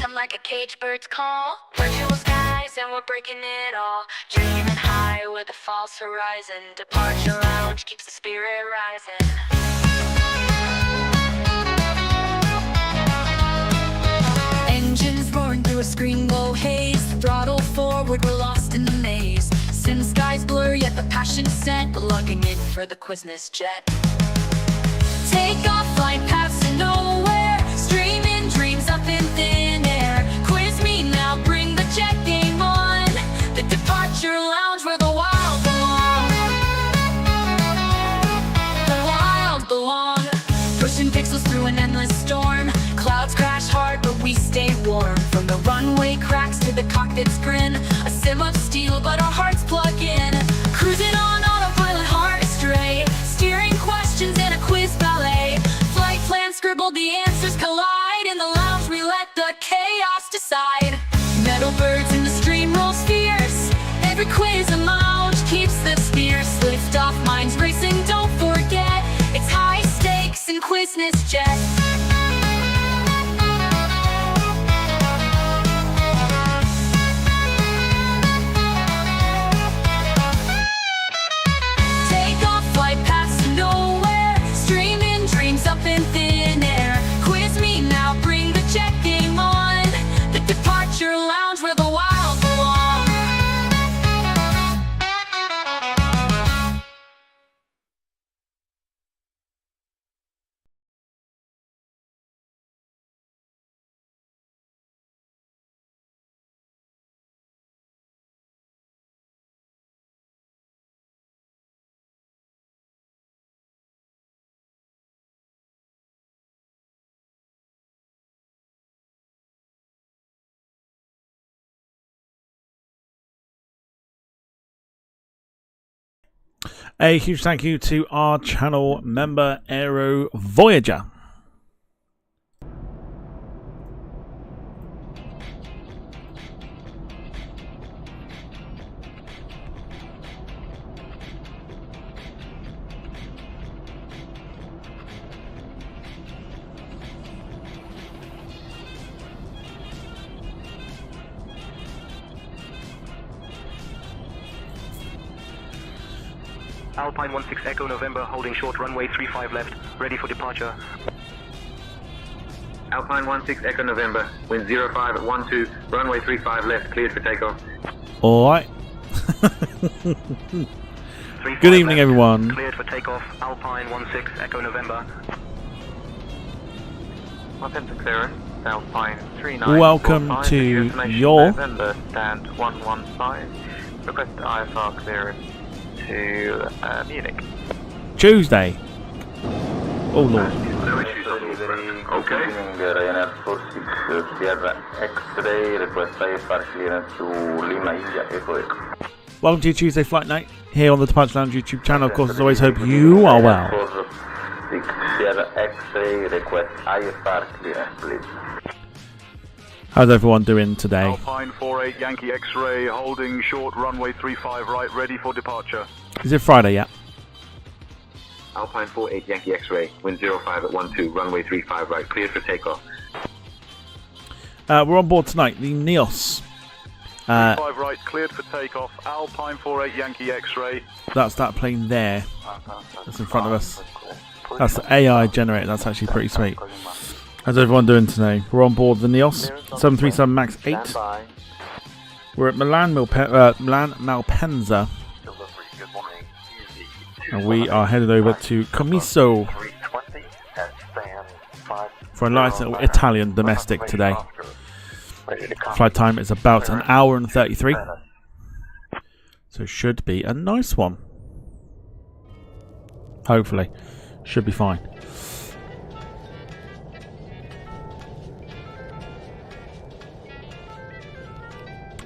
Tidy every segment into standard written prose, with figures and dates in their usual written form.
Come like a caged bird's call. Virtual skies and we're breaking it all. Dreaming high with a false horizon. Departure lounge keeps the spirit rising. Engines roaring through a screen glow haze. Throttle forward, we're lost in the maze. Sim skies blur, yet the passion set. Lugging in for the Quiznos jet. Take off, flight paths to nowhere. Streaming dreams up in thin air. Quiz me now, bring the jet game on. The departure lounge where the wild belong. The wild belong. Pushing pixels through an endless storm. Clouds crash hard, but we stay warm. From the runway cracks to the cockpit's grin. A sim of steel, but our hearts plug in. Cruising on autopilot, heart astray. Steering questions in a quiz ballet. Flight plan scribbled, the answers collide. In the lounge we let the chaos decide. Metal birds in the stream rolls fierce. Every quiz a lounge keeps them fierce. Lift off, minds racing, don't forget. It's high stakes in Quiznos jet. Up in thin air. Quiz me now, bring the jet game on. The departure lounge where the wild belong. A huge thank you to our channel member Aero Voyager. Alpine 16 Echo November, holding short runway 35 left, ready for departure. Alpine 16 Echo November, wind 05 at 12, runway 35 left, cleared for takeoff. Alright. Good evening, left, everyone. Cleared for takeoff, Alpine 16 Echo November. Malpensa clearance, Alpine 39. Welcome to your November, stand 115. Request IFR clearance to Munich. Tuesday. Oh Lord. Okay. Ryanair 46 Sierra X-ray, request IFR clearance to Lima, India, Echo. Welcome to your Tuesday flight night here on the Departure Lounge YouTube channel. Of course, as always, hope you are well. 46 Sierra X-ray, request IFR clearance, please. How's everyone doing today? Alpine 48 Yankee X-ray, holding short runway 35 right, ready for departure. Is it Friday yet? Alpine 48 Yankee X-ray, wind 05 at 12, runway 35 right, cleared for takeoff. We're on board tonight, the Neos. 35 right, cleared for takeoff, Alpine 48 Yankee X-ray. That's that plane there. That's in front of us. That's the AI generator, that's actually pretty sweet. How's everyone doing today? We're on board the Neos 737 MAX 8. We're at Milan-Malpensa. And we are headed over to Comiso for a nice little Italian domestic today. Flight time is about an hour and 33. So it should be a nice one. Hopefully. Should be fine.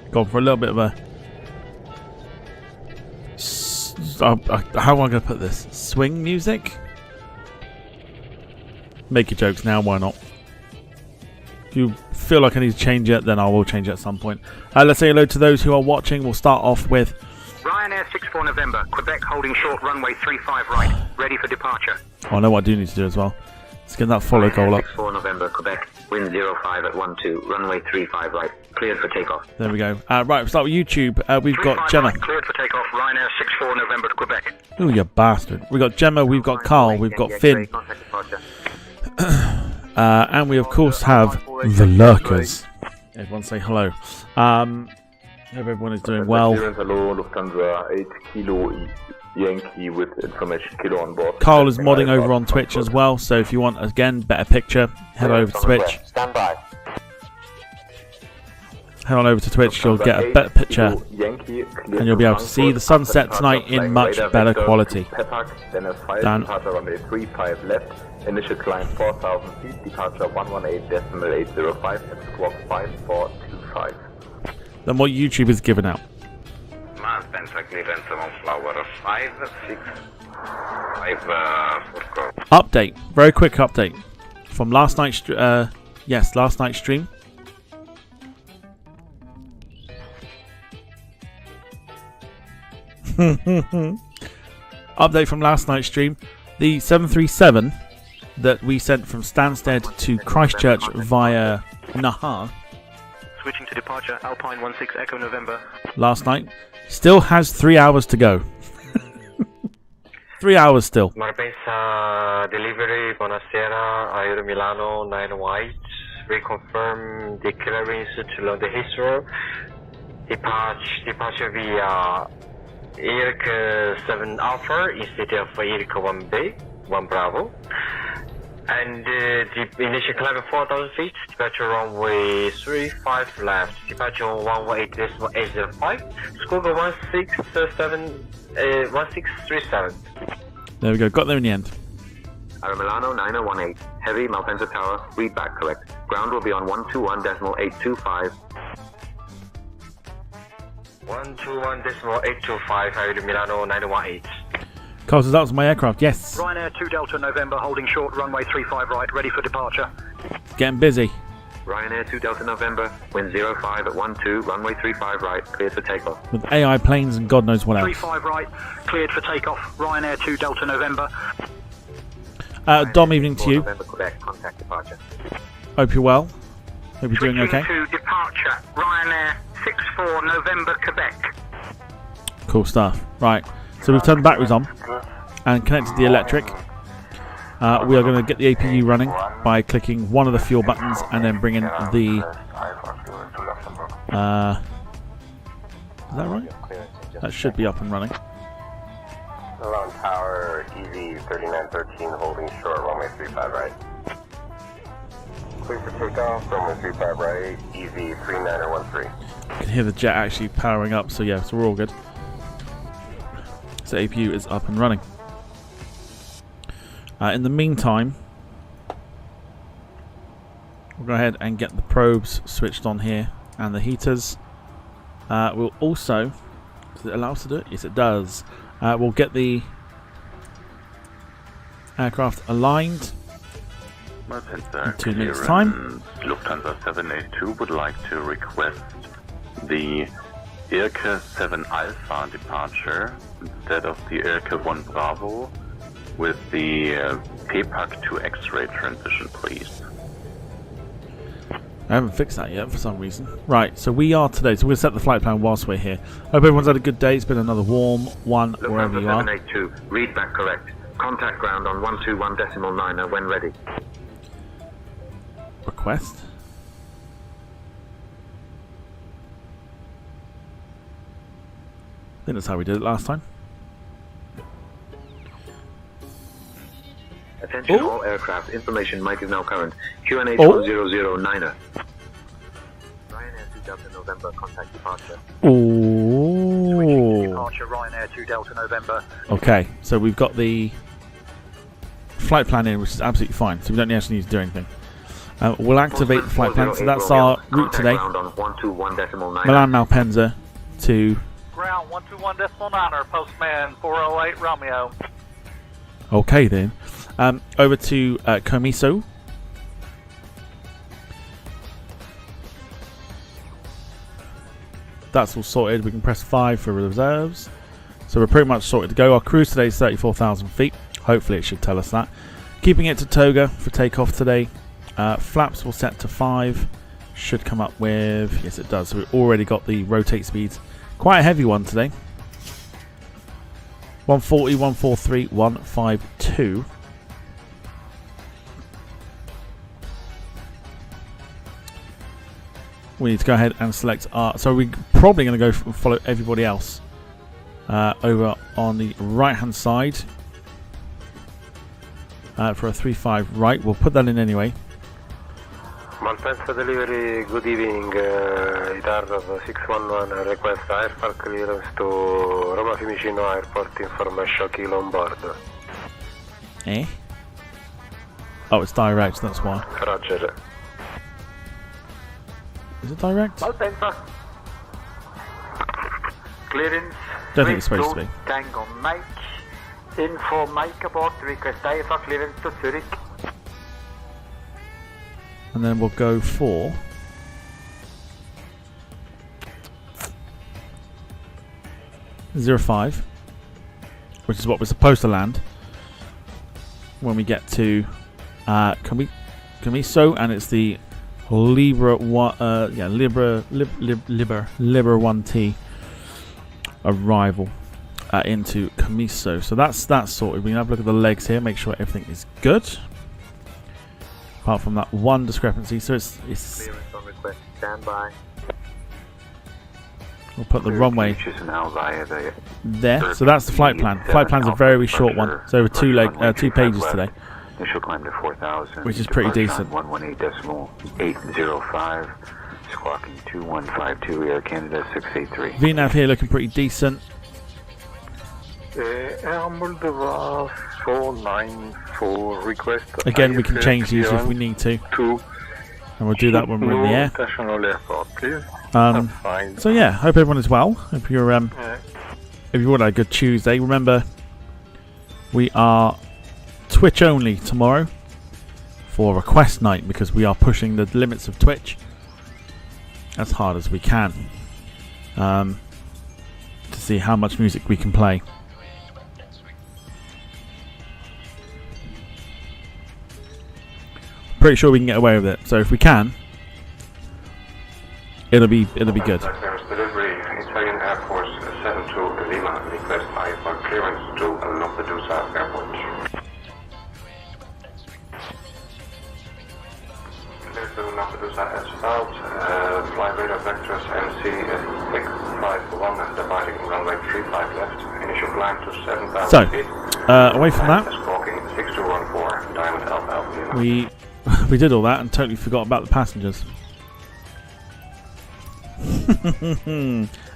Gone for a little bit of a... how am I going to put this? Swing music? Make your jokes now, why not? If you feel like I need to change it, then I will change it at some point. Let's say hello to those who are watching. We'll start off with... Ryanair 64 November, Quebec holding short runway 35 right, ready for departure. Oh, I know what I do need to do as well. Let's get that follow goal up. 64 November, Quebec, wind 05 at 12, runway 35 right, cleared for takeoff. There we go. Right, we'll start with YouTube. We've got Gemma. Right, cleared for takeoff, Ryanair 64 November to Quebec. Oh, you bastard. We've got Gemma, we've got Carl, we've got Finn. And we, of course, have the lurkers. Everyone say hello. Hope everyone is doing well. Hello, Lufthansa 8 Kilo Yankee with information Kilo on board. Carl is modding over on Twitch as well, so if you want, again, better picture, head over to Twitch. Stand by. Head on over to Twitch, you'll get a better picture, and you'll be able to see the sunset tonight in much better quality. Dan. Departure runway 35 left, initial climb 4,000 feet, departure 118.805, and squawk 5425. Than what YouTube is giving out. Malpensa clearance on flower 565. Update, very quick update from last night's last night's stream. Update from last night's stream. The 737 that we sent from Stansted to Christchurch via Naha Switching to departure, Alpine 16 Echo November. last night still has 3 hours to go. 3 hours still. Malpensa delivery, buonasera, Aero Milano 918, reconfirm the clearance to London Heathrow, departure via IRC 7 Alpha instead of IRC 1B, 1 Bravo, and the initial climb 4,000 feet, departure runway 35 left, departure 118.805, squawk 1637. There we go, got there in the end. Aero Milano 9018, heavy Malpensa Tower, read back correct. Ground will be on 121.825. 121.825, Aero Milano 918. Carl says that was my aircraft. Yes. Ryanair 2 Delta November, holding short, runway 35 right, ready for departure. Getting busy. Ryanair 2 Delta November, wind 05 at 12, runway 35 right, cleared for takeoff. With AI planes and God knows what else. 35 right, cleared for takeoff, Ryanair 2 Delta November. Dom, evening to you. November, Quebec, contact departure. Hope you're well. Hope you're doing okay. To departure, Ryanair 64 November, Quebec. Cool stuff. Right, so we've turned the batteries on and connected the electric. We are going to get the APU running by clicking one of the fuel buttons and then bringing the... is that right? That should be up and running. Milan Tower, EV 3913, holding short, runway 35 right. Clear for takeoff, runway 35 right, EV 3913. You can hear the jet actually powering up, so yeah, so we're all good. So APU is up and running. In the meantime, we'll go ahead and get the probes switched on here and the heaters. We'll also, does it allow us to do it? Yes, it does. We'll get the aircraft aligned in 2 minutes' time. Lufthansa 782 would like to request the IRC 7 Alpha departure instead of the IRC 1 Bravo with the PPAC to X-ray transition, please. I haven't fixed that yet for some reason. Right, so we are today, so we'll set the flight plan whilst we're here. Hope everyone's had a good day. It's been another warm one wherever you are. 782, read back correct. Contact ground on 121.9 when ready. Request. I think that's how we did it last time. Attention all aircraft, information mic is now current. QNH 1009er. Ryanair 2 Delta November, contact departure. Oh. Departure, Ryanair 2 Delta November. Okay, so we've got the flight plan in, which is absolutely fine, so we don't actually need to do anything. We'll activate the flight plan, so that's our route today. Milan-Malpensa to... Ground 121.9, Postman 408 Romeo. Okay then. Over to Comiso. That's all sorted. We can press 5 for reserves. So we're pretty much sorted to go. Our cruise today is 34,000 feet. Hopefully it should tell us that. Keeping it to Toga for takeoff today. Flaps will set to 5. Should come up with, yes it does, so we've already got the rotate speeds. Quite a heavy one today. 140, 143, 152. We need to go ahead and select our, so we're probably going to go follow everybody else over on the right hand side for a 3-5 right. We'll put that in anyway. Malpensa delivery, good evening. ITAR of 611 request airfare clearance to Roma Fiumicino Airport information kilo on board. Eh? Oh, it's direct, that's why. Roger. Is it direct? Malpensa. Clearance. Don't think it's supposed to be. Tango Mike. Info Mike aboard. Request for clearance to Zurich. And then we'll go for (05), which is what we're supposed to land when we get to Comiso, and it's the Libra 1T arrival into Comiso. So that's that sorted. We can have a look at the legs here, make sure everything is good. Apart from that one discrepancy, so it's Clearance on request, stand by. we'll put the runway there. So that's the flight plan. Flight plan's a very short one. It's over 2 pages today, Initial climb to 4,000. which is pretty decent. 118.805. Squawking 2152 Air Canada 683. VNAV here looking pretty decent. Air Moldova 494 request. Again, we can change these if we need to, and we'll do that when we're in the air. International Airport, please. So yeah, hope everyone is well. Hope you're if you want a good Tuesday. Remember, we are Twitch only tomorrow for request night because we are pushing the limits of Twitch as hard as we can to see how much music we can play. Pretty sure we can get away with it. So if we can, it'll be good. Delivery, Italian Air Force 72 Lima, request for clearance to Lampedusa Airport. Clear to Lampedusa asphalt, flight radar vectors MC 651, departing runway 35 left, initial climb to 7,000 feet. Away from that, Squawking 6214, Diamond Alpha Lima. we did all that and totally forgot about the passengers.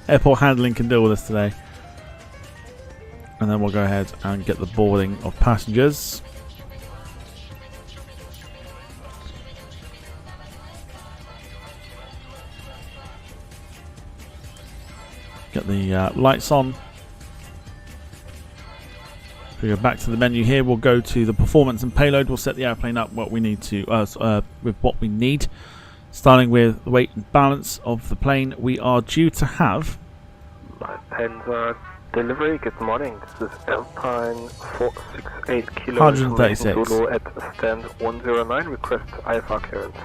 Airport handling can deal with us today. And then we'll go ahead and get the boarding of passengers. Get the lights on. If we go back to the menu here, we'll go to the performance and payload. We'll set the airplane up what we need to with what we need. Starting with the weight and balance of the plane, we are due to have Malpensa delivery, good morning. This is Alpine 468 kilos. 136. Zulu at stand 109, request IFR clearance.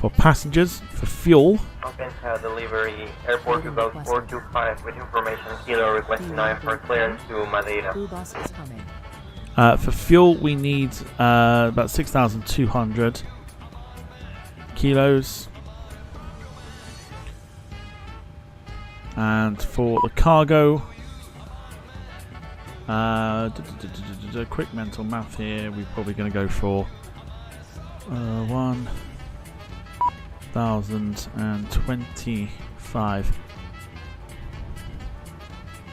for passengers. For fuel, Malpensa delivery, airport to Gulf 425 with information kilo requesting IFR clearance to Madeira. For fuel, we need about 6,200 kilos. And for the cargo, quick mental math here, we're probably going to go for 1,025.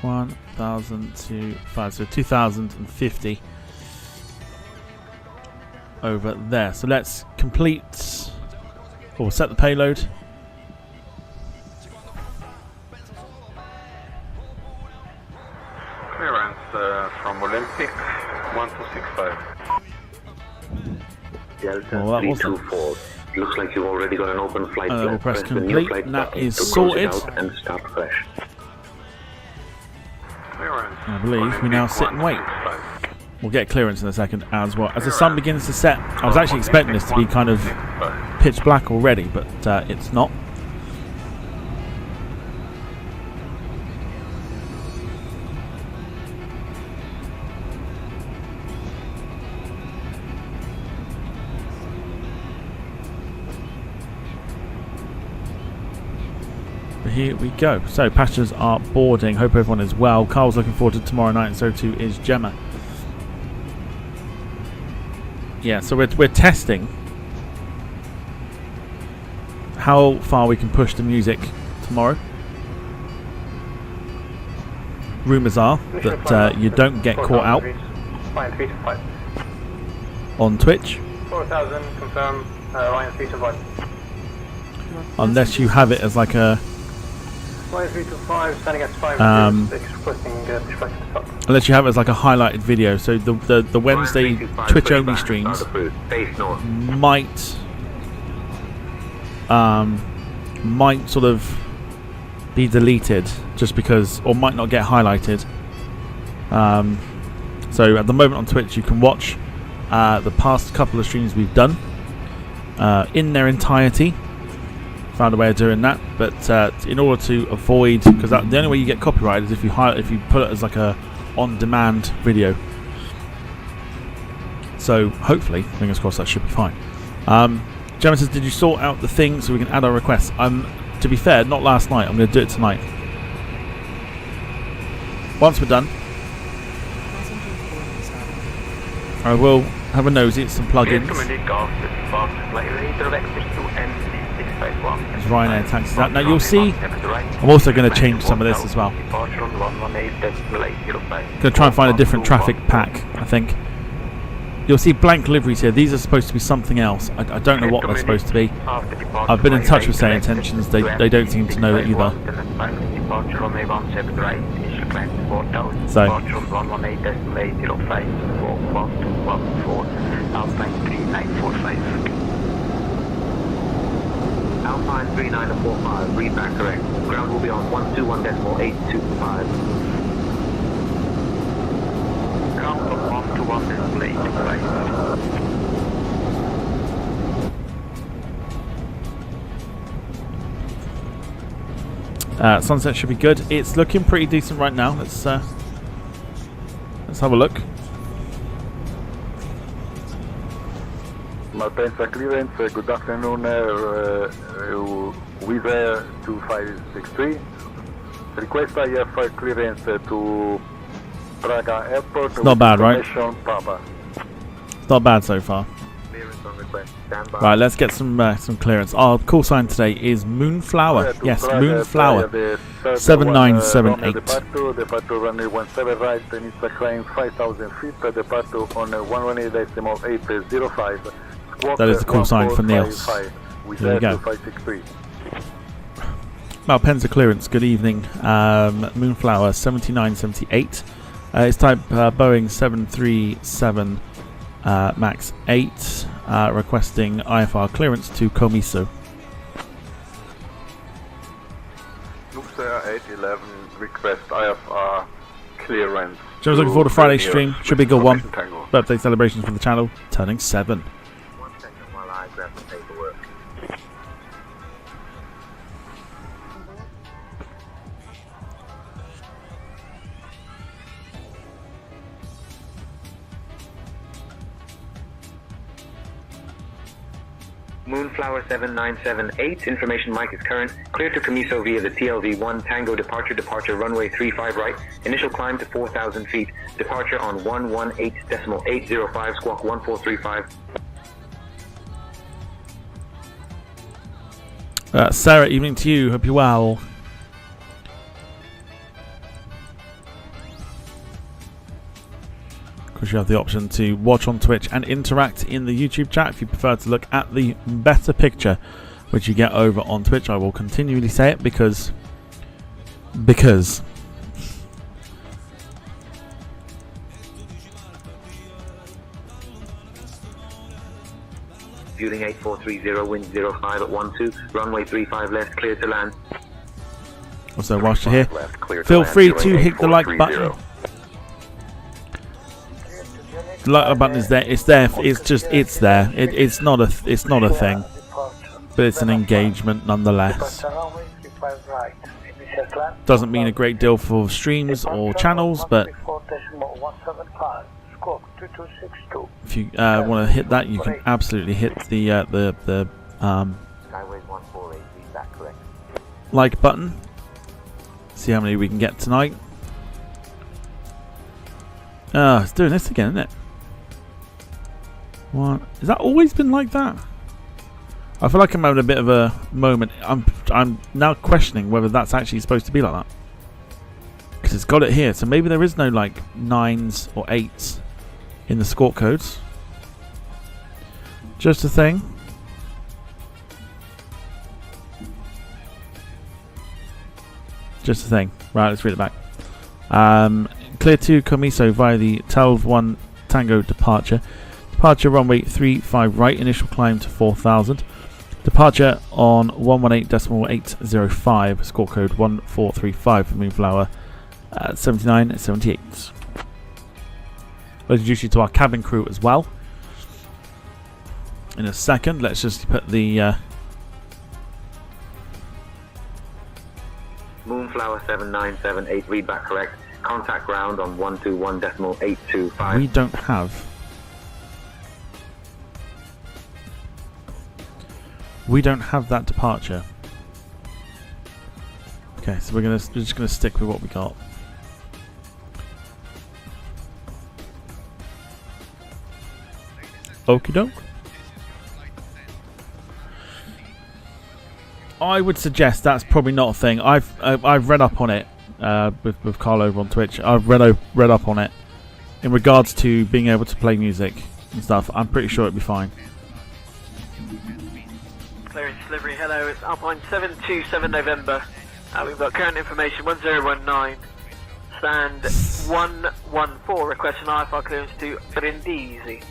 1,025, so 2,050 over there. So let's complete or set the payload. Clearance from Olympic 1265. Delta 324. Looks like you've already got an open flight. We'll press complete, and that is sorted. And start fresh. I believe we now sit and wait. we'll get clearance in a second as well. As the sun begins to set, I was actually expecting this to be kind of pitch black already, but it's not. Here we go. So passengers are boarding. Hope everyone is well. Carl's looking forward to tomorrow night, and so too is Gemma. Yeah, so we're testing how far we can push the music tomorrow. Rumours are that you don't get caught out on Twitch 4000, confirm, line 3 to 1. unless you have it as like a Line 325, standing at 5, requesting pushback to stop. unless you have it as like a highlighted video. So the Wednesday Twitch only streams might sort of be deleted just because, or might not get highlighted. So at the moment on Twitch you can watch the past couple of streams we've done in their entirety. Found a way of doing that, but in order to avoid, because the only way you get copyrighted is if you put it as like a on-demand video. So hopefully, fingers crossed, that should be fine. Gemma says, did you sort out the thing so we can add our requests? To be fair, not last night. I'm going to do it tonight. Once we're done, I will have a nosy at some plugins. As Ryanair taxis out. Now you'll see, I'm also going to change some of this as well. Going to try and find a different traffic pack, I think. You'll see blank liveries here. These are supposed to be something else. I don't know what they're supposed to be. I've been in touch with Say Intentions. They don't seem to know it either. So Alpine 3945, read back correct. Ground will be on 121.825. Ground on 121.825. Sunset should be good. It's looking pretty decent right now. Let's have a look. Malpensa clearance, good afternoon, Wizz Air 2563. Request IFly clearance to Praga Airport. It's not bad, right? Papa. It's not bad so far. Right, let's get some clearance. Our call sign today is Moonflower. Yes, Moonflower 7978. Departure runway 17 right, needs to climb 5,000 feet. Departure on 118.805. That is the call sign for Niels. Here we go. Malpensa clearance, good evening. Moonflower 7978. It's type Boeing 737 MAX 8. Requesting IFR clearance to Comiso. Luxair 811 request IFR clearance. Joe's looking forward to Friday's stream. Should be a good one. Birthday celebrations for the channel, turning 7. 1 second while I grab the paperwork. Moonflower 7978, information mic is current. Clear to Comiso via the TLV1 Tango departure runway 35 right. Initial climb to 4,000 feet. Departure on 118.805, squawk 1435. Sarah, evening to you. Hope you're well. Of course, you have the option to watch on Twitch and interact in the YouTube chat if you prefer to look at the better picture, which you get over on Twitch. I will continually say it because. Fueling 8430, wind 05 at 12, runway 35 left, clear to land. Also, whilst you're here, feel free to hit the like button. The light button is there. It's there. It's there. It's not a thing, but it's an engagement nonetheless. Doesn't mean a great deal for streams or channels, but if you want to hit that, you can absolutely hit the like button. See how many we can get tonight. It's doing this again, isn't it? What? Has that always been like that? I feel like I'm having a bit of a moment. I'm now questioning whether that's actually supposed to be like that. Because it's got it here, so maybe there is no like 9s or 8s in the score codes. Just a thing. Just a thing. Right, let's read it back. Clear to Comiso via the 12-1 Tango departure. Departure runway 35 right, initial climb to 4,000. Departure on 118.805, score code 1435 for Moonflower 7978. I'll introduce you to our cabin crew as well in a second. Let's just put the Moonflower 7978, read back correct. Contact ground on 121.825. We don't have. We don't have that departure. Okay, so we're just gonna stick with what we got. Okie doke. I would suggest that's probably not a thing. I've read up on it with Carl over on Twitch. I've read up on it in regards to being able to play music and stuff. I'm pretty sure it'd be fine. Clearance delivery, hello, it's Alpine 727 November. We've got current information 1019, stand 114, request an iFly clearance to Brindisi.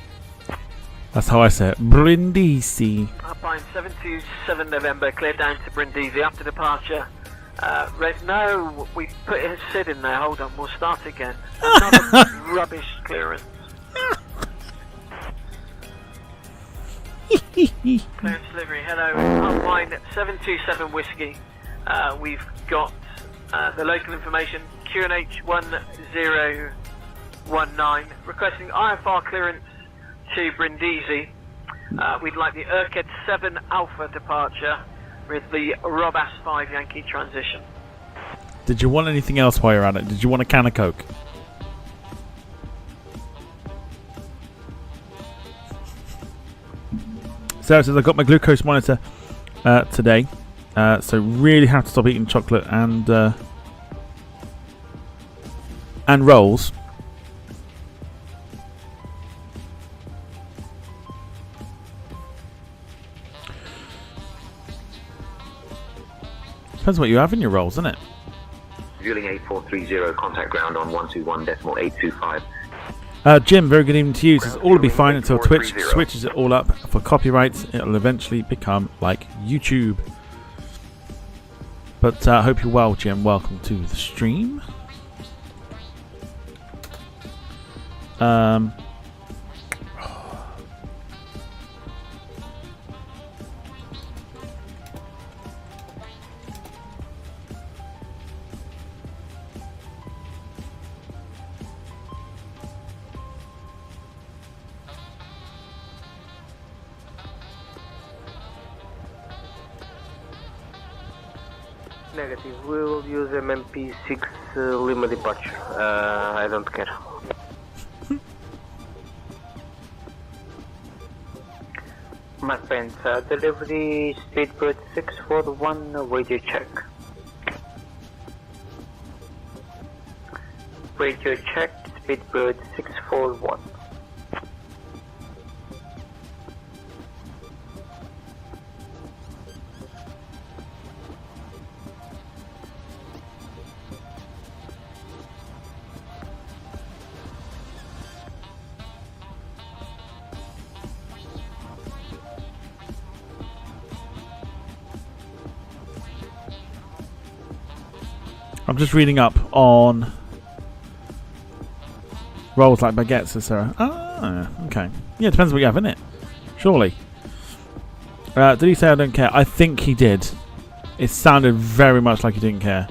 That's how I say it, Brindisi. Alpine 727 November, clear down to Brindisi after departure. No, we put a SID in there, hold on, we'll start again. Another rubbish clearance. Clearance delivery, hello, Alpine 727 Whiskey. We've got the local information, QNH 1019, requesting IFR clearance to Brindisi. We'd like the Urqued 7 Alpha departure with the Robas 5 Yankee transition. Did you want anything else while you're at it? Did you want a can of Coke? Sarah says I got my glucose monitor today, so really have to stop eating chocolate and rolls. Depends what you have in your rolls, isn't it? Fueling 8430, contact ground on 121.825. Jim, very good evening to you. Says all will be fine until Twitch switches it all up for copyrights. It'll eventually become like YouTube. But I hope you're well, Jim. Welcome to the stream. Negative. We will use MMP6 Lima departure. I don't care. Malpensa, delivery speedbird 641, radio check. Radio check, speedbird 641. I'm just reading up on rolls like baguettes, says Sarah. Ah, okay. Yeah, depends what you have, innit? Surely. Did he say I don't care? I think he did. It sounded very much like he didn't care.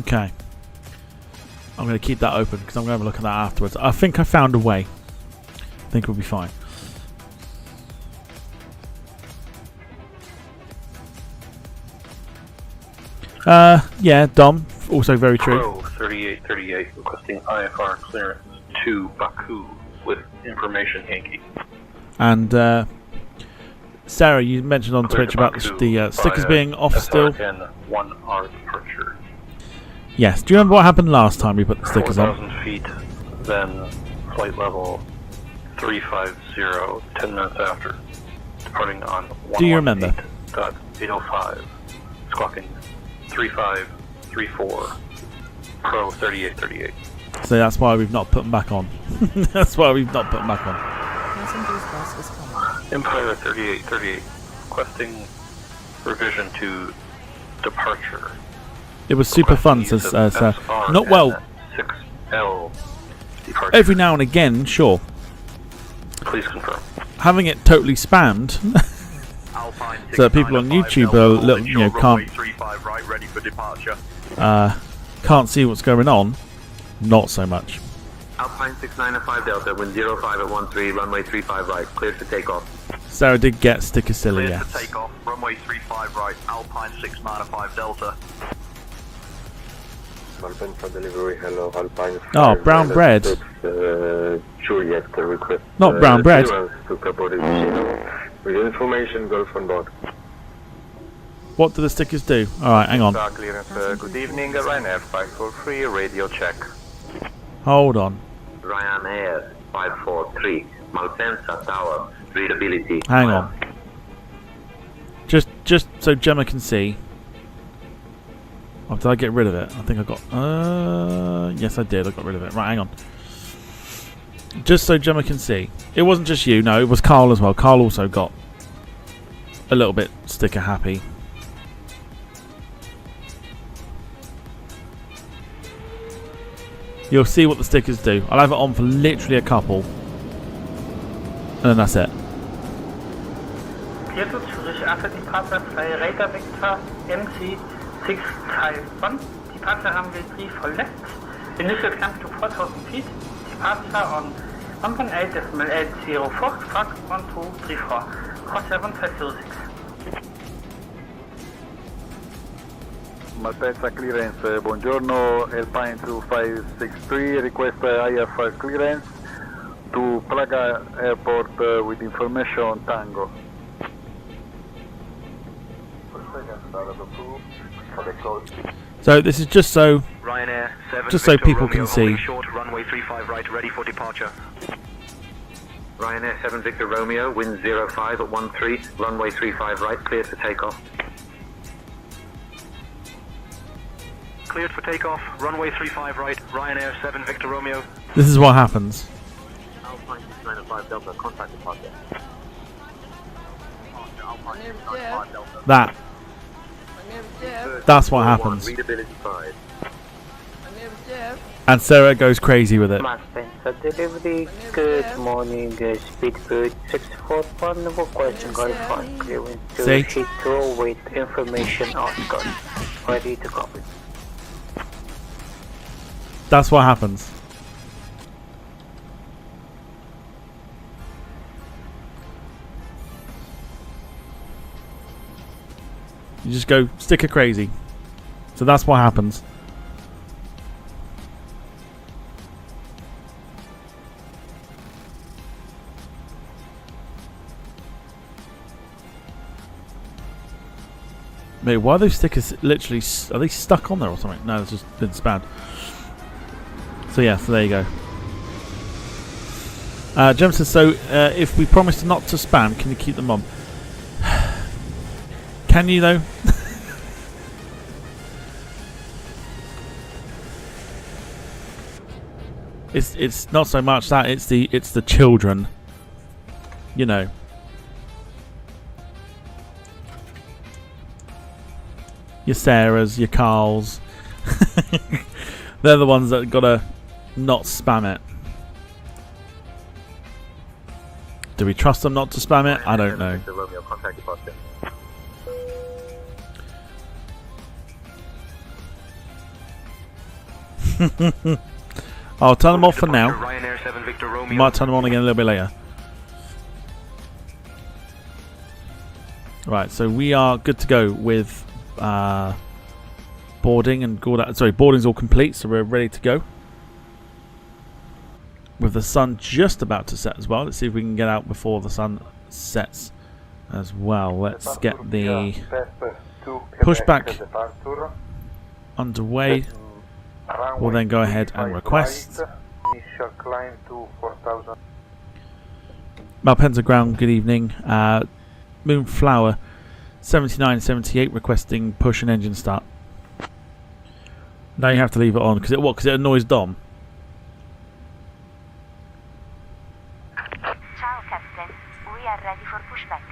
Okay. I'm going to keep that open because I'm going to have a look at that afterwards. I think I found a way. I think we'll be fine. Yeah, Dom. Also very true. Pro 3838 requesting IFR clearance to Baku with information Yankee. And Sarah, you mentioned on Clear Twitch to about Baku the stickers via being off still. SR10 1R departure. Yes. Do you remember what happened last time we put the stickers on? 4,000 feet, then flight level 350, 10 minutes after. Departing on Do you remember? 118.805, squawking 3534, Pro 3838. So that's why we've not put them back on. That's why we've not put them back on. Empire 3838, requesting revision to departure. It was super fun, says Sarah. Not well. 6L departure. Every now and again, sure. Please confirm. Having it totally spammed, so that people on YouTube can't see what's going on. Not so much. Alpine 6905 Delta, wind 05 at 13, runway 35 right, clear for takeoff. Sarah did get sticker silly, Clear yes. for takeoff, runway 35 right, Alpine 6905 Delta. Malpensa delivery, hello, Alpine. Oh, brown bread. Juliet, request. Not brown bread. With information, Gulf on board. What do the stickers do? Alright, hang on. Clearance, good evening, Ryanair 543, radio check. Hold on. Ryanair 543, Malpensa Tower, readability. Hang on. Just so Gemma can see. Oh, did I get rid of it? I think I got... yes, I did. I got rid of it. Right, hang on. Just so Gemma can see. It wasn't just you. No, it was Carl as well. Carl also got a little bit sticker happy. You'll see what the stickers do. I'll have it on for literally a couple. And then that's it. Clear to Zurich after departure, fly radar vector MC 651. Departure runway 34 left. Initial climb to 4,000 feet. Departure on 1.8.804, Fox 1234, cross 7506. Malpensa clearance, buongiorno, Alpine 2563, request IFR clearance to Praga Airport with information on Tango. So this is just so Ryanair 7 just so Victor people Romeo, can see. holding short, runway 35 right, ready for departure. Ryanair 7 Victor Romeo, wind 05 at 13, runway 35 right, cleared for takeoff. Cleared for takeoff, runway 35 right, Ryanair 7 Victor Romeo. This is what happens. Alpine 6905 Delta, contact departure. That. That's what happens. Readability 5. And Sarah goes crazy with it. Malpensa delivery, good morning, Speedbird 641, requesting Alpha clearance to See? Heathrow with information on Gulf. Ready to copy. That's what happens. You just go sticker crazy. So that's what happens. Mate, why are those stickers literally... Are they stuck on there or something? No, it's just been spammed. So yeah, so there you go. Jem says, so if we promise not to spam, can you keep them on? Can you though? It's not so much that, it's the children. You know. Your Sarahs, your Carls. They're the ones that gotta not spam it. Do we trust them not to spam it? I don't know. I'll turn them off for now. Might turn them on again a little bit later. Right, so we are good to go with boarding and all that. Sorry, boarding's all complete, so we're ready to go. With the sun just about to set as well. Let's see if we can get out before the sun sets as well. Let's get the pushback underway. We'll then go ahead and request. Malpensa ground, good evening. Moonflower 7978 requesting push and engine start. Now you have to leave it on because it annoys Dom. Ciao, Captain. We are ready for pushback.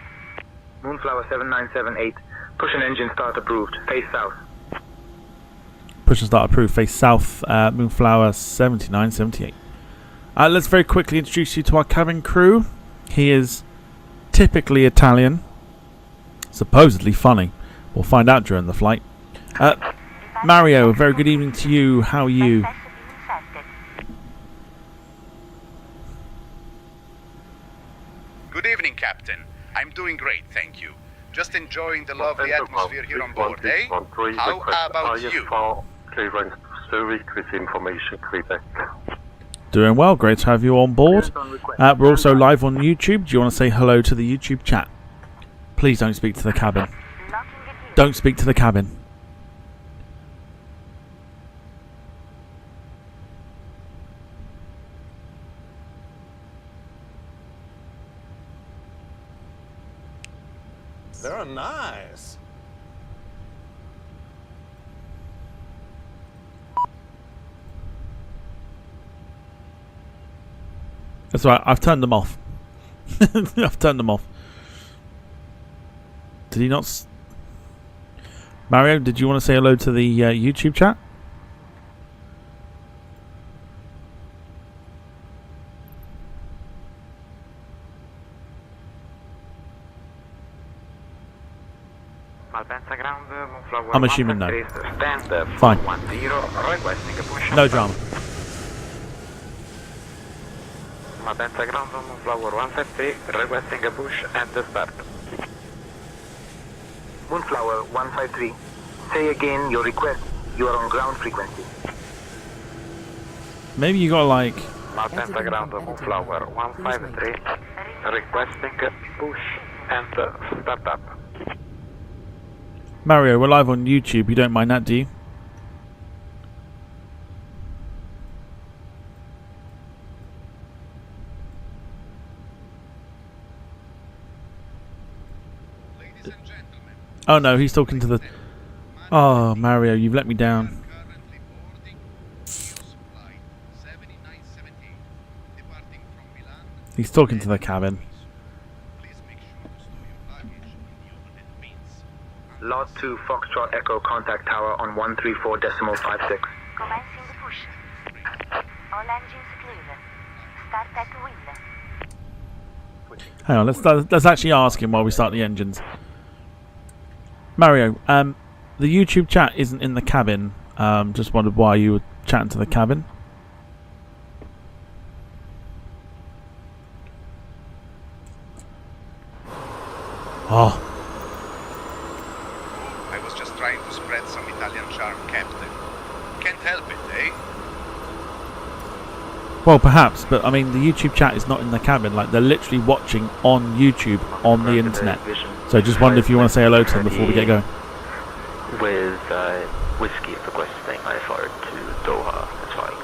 Moonflower 7978. Push and engine start approved. Face south. Push and start approved. Face south. Moonflower 7978. Let's very quickly introduce you to our cabin crew. He is typically Italian. Supposedly funny. We'll find out during the flight. Mario, a very good evening to you. How are you? Good evening, Captain. I'm doing great, thank you. Just enjoying the lovely atmosphere here on board, eh? How about you? Clearance service with information feedback. Doing well, great to have you on board. We're also live on YouTube. Do you want to say hello to the YouTube chat? Please don't speak to the cabin. Don't speak to the cabin. They're nice. That's right, I've turned them off. I've turned them off. Did he not? Mario, did you want to say hello to the YouTube chat? I'm assuming no. Fine. No drama. Malpensa ground, Moonflower 153, requesting a push at the start. Moonflower 153, say again your request. You are on ground frequency. Maybe you got like... Malpensa ground, Moonflower 153, requesting a push and start up. Mario, we're live on YouTube. You don't mind that, do you? Oh no, he's talking to the... Oh, Mario, you've let me down. He's talking to the cabin. Lot 2 Foxtrot Echo contact tower on 134.56. Commencing the push. All engines clear. Start at wheel. Hang on, let's actually ask him while we start the engines. Mario, the YouTube chat isn't in the cabin. Just wondered why you were chatting to the cabin. Oh. I was just trying to spread some Italian charm, Captain. Can't help it, eh? Well, perhaps, but I mean, the YouTube chat is not in the cabin. Like, they're literally watching on YouTube on the internet. So just wondered if you want to say hello to them before we get going. with Whiskey requesting IFR to Doha. That's fine.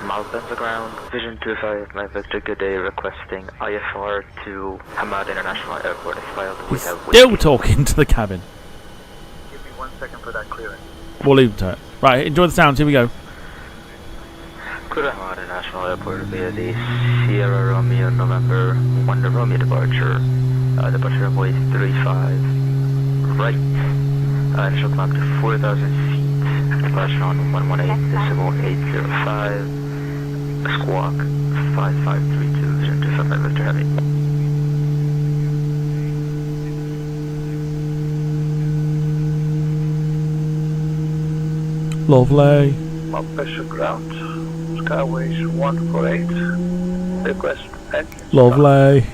Malpensa ground, Vision 25, my Victor Good Day requesting IFR to Hamad International Airport. If filed, we He's have still talking to the cabin. Give me 1 second for that clearance. We'll leave it to it. Right, enjoy the sounds. Here we go. Hamad International Airport via the Sierra Romeo November 1 Romeo departure. Departure runway 35 right. Initial climb to 4,000 feet. Departure on 118.805. Squawk 5532. Vision 25 Victor Heavy. Lovely. Malpensa ground. Skyways 148. Request engine. Lovely.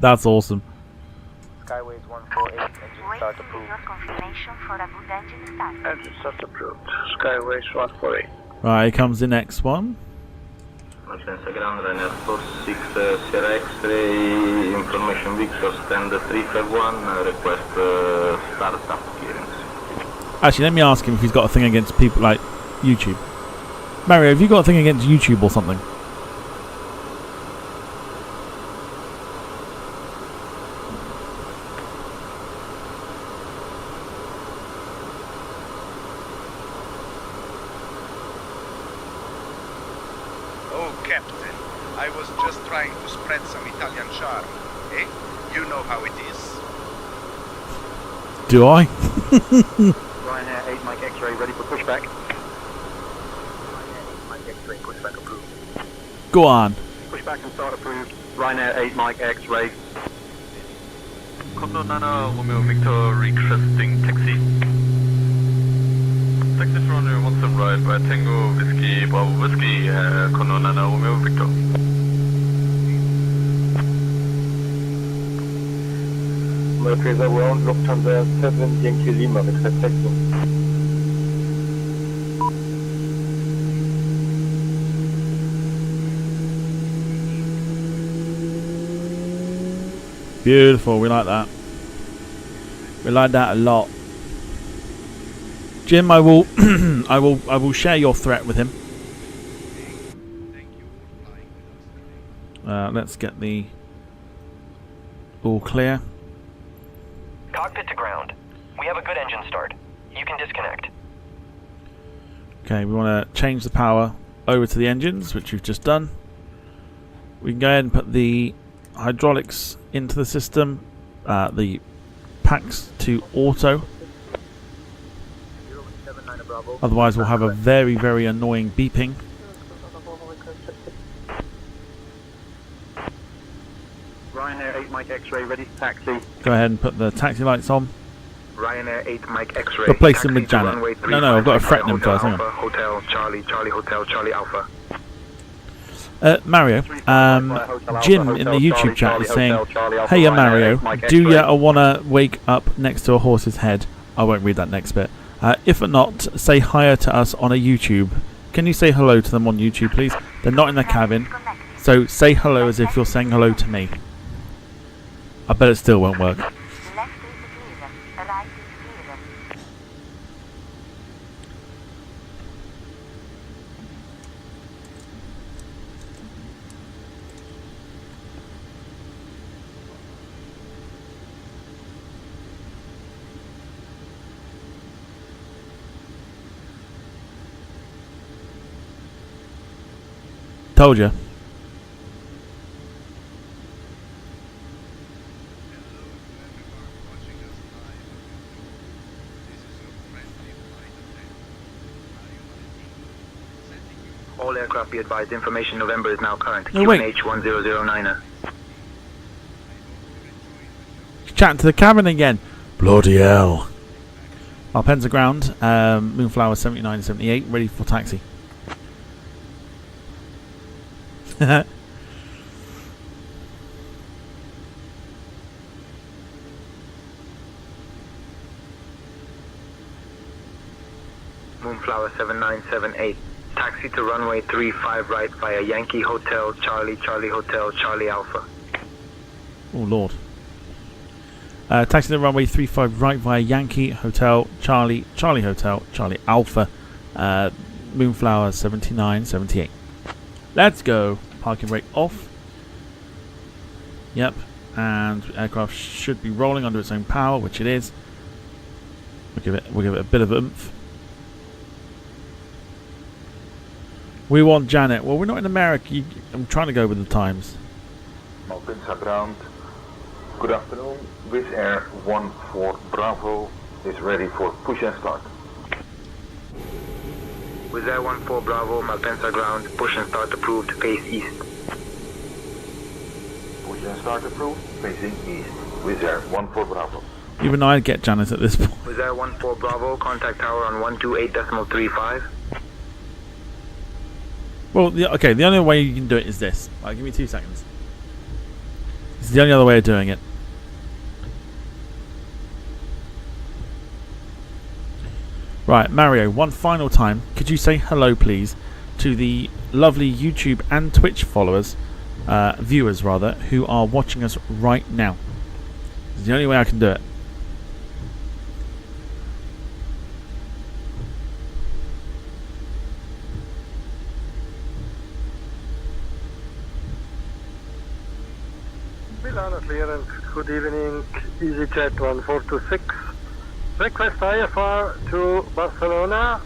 That's awesome. Skyways 148. Engine start Waiting approved. your confirmation for a good engine start. Engine start approved. Skyways 148. Right, here comes the next one. Malpensa ground, Ryanair 46 Sierra X-ray, information Victor, stand 351, request startup clearance. Actually, let me ask him if he's got a thing against people like YouTube. Mario, have you got a thing against YouTube or something? Oh, Captain, I was just trying to spread some Italian charm. Eh? You know how it is. Do I? Ryanair 8 Mike X-ray ready for pushback. Ryanair 8 Mike X-ray pushback approved. Go on. Pushback and start approved. Ryanair 8 Mike X-ray. Condo Nana Romeo Victor requesting taxi. Taxi for runway 17 right by Tango Whiskey Bravo Whiskey, Condo Nana Romeo Victor. Mercury Round, Lufthansa 7 Yankee Lima, request taxi. Beautiful, we like that. We like that a lot. Jim, I will I will share your threat with him. Let's get the all clear. Cockpit to ground. We have a good engine start. You can disconnect. Okay, we want to change the power over to the engines, which we've just done. We can go ahead and put the hydraulics into the system, the packs to auto. Otherwise we'll have a very, very annoying beeping. Ryanair 8 Mike X-ray ready for taxi. Go ahead and put the taxi lights on. Ryanair 8 Mike X-ray. Replace them with Janet. No, I've got to threaten him first. Hang on. Hotel Charlie Hotel Charlie Alpha. Mario, Jim in the YouTube chat is saying, "Hey, Mario, do you want to wake up next to a horse's head?" I won't read that next bit. If not, say hi to us on a YouTube. Can you say hello to them on YouTube, please? They're not in the cabin, so say hello as if you're saying hello to me. I bet it still won't work. Left is clear. Right is clear. Told you. All aircraft be advised, information November is now current. No, wait. QNH 1009er. Chatting to the cabin again. Bloody hell. Malpensa ground, Moonflower 7978, ready for taxi. Moonflower 7978. Taxi to runway 35 right via Yankee Hotel Charlie Hotel Charlie Alpha. Oh Lord. Taxi to runway 35 right via Yankee Hotel Charlie Hotel Charlie Alpha Moonflower 7978. Let's go. Parking brake off. Yep. And aircraft should be rolling under its own power, which it is. We'll give it a bit of oomph. We want Janet. Well, we're not in America. I'm trying to go with the times. Malpensa ground. Good afternoon. Wizz Air 14 Bravo is ready for push and start. Wizz Air 14 Bravo, Malpensa ground, push and start approved, face east. Push and start approved, facing east. Wizz Air 14 Bravo. Even I'd get Janet at this point. Wizz Air 14 Bravo, contact tower on 128.35. Well, the only way you can do it is this. Right, give me 2 seconds. This is the only other way of doing it. Right, Mario, one final time, could you say hello, please, to the lovely YouTube and Twitch followers, viewers rather, who are watching us right now? It's the only way I can do it. Milano clearance, good evening, EasyJet 1426. Request IFR to Barcelona.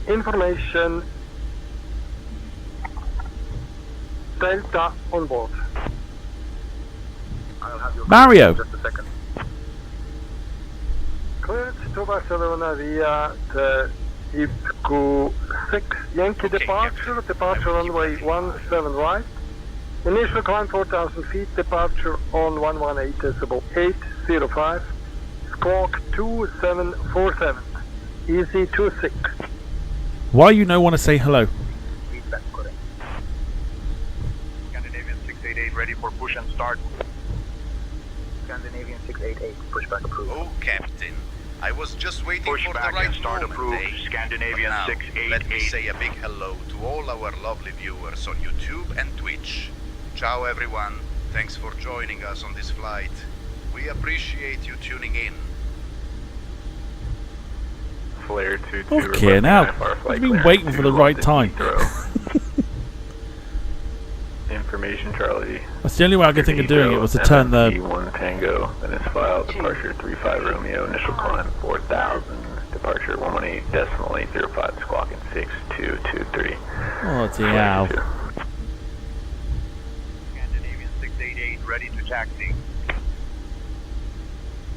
Information Delta on board. I'll have your Mario! just a second. Cleared to Barcelona via the IPQ 6 Yankee departure. Departure runway 17 right. Initial climb 4,000 feet. Departure on 118.805. Squawk 2747. Easy 26. Why you no want to say hello? Scandinavian 688 ready for push and start. Scandinavian 688, pushback approved. Oh, Captain. I was just waiting for the Pushback right and start moment, approved. eh? Scandinavian But now, 688. let me say a big hello to all our lovely viewers on YouTube and Twitch. Ciao, everyone. Thanks for joining us on this flight. We appreciate you tuning in. Flare 22. Okay, now I've been waiting for the right time. Information Charlie. That's the only way I could think of doing it was to turn the. E1 Tango, then it's filed departure 35 Romeo, initial climb 4000, departure 118.805, squawking 6223. Oh dear. Scandinavian 688 ready to taxi.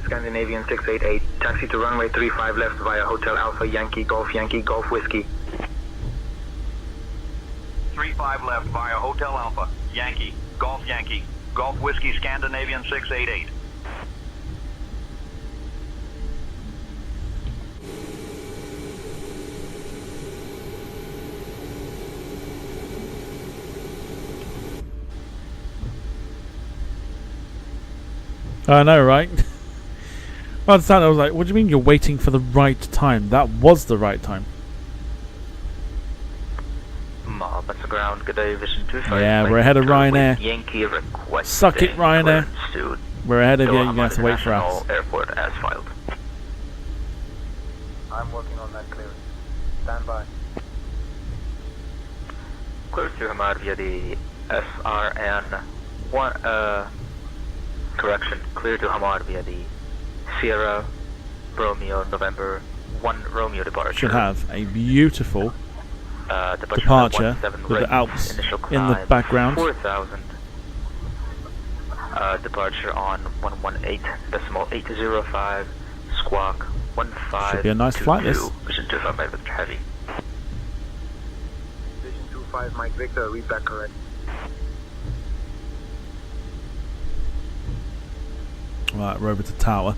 Scandinavian 688, taxi to runway 35 left via Hotel Alpha Yankee Golf Whiskey. 35 left via Hotel Alpha, Yankee, Golf Whiskey, Scandinavian 688. I know, right? I understand. I was like, what do you mean you're waiting for the right time? That was the right time. Malpensa ground, good day, Vision 25. Yeah, we're ahead of Ryanair. Yankee request. Suck it, Ryanair. We're ahead of you. You're going to have to wait for us. Airport as filed. I'm working on that clearance. Stand by. Clear to Hamad via the SRN 1, correction, clear to Hamad via the Sierra Romeo November 1 Romeo departure. Should have a beautiful departure with the Alps in the background. 4,000. Departure on 118.805, squawk 15. Should be a nice flight, this. Vision 25 by Victor Heavy. Vision 25, Mike Victor, read back correct. Right, we're over to tower.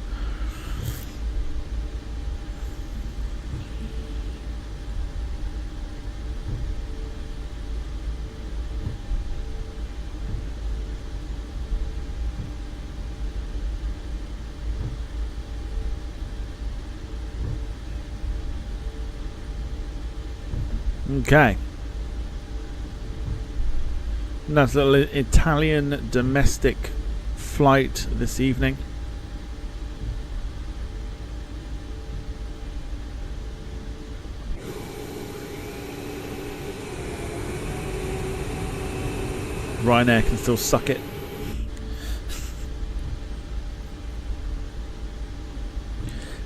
Okay. Nice little Italian domestic flight this evening. Ryanair can still suck it.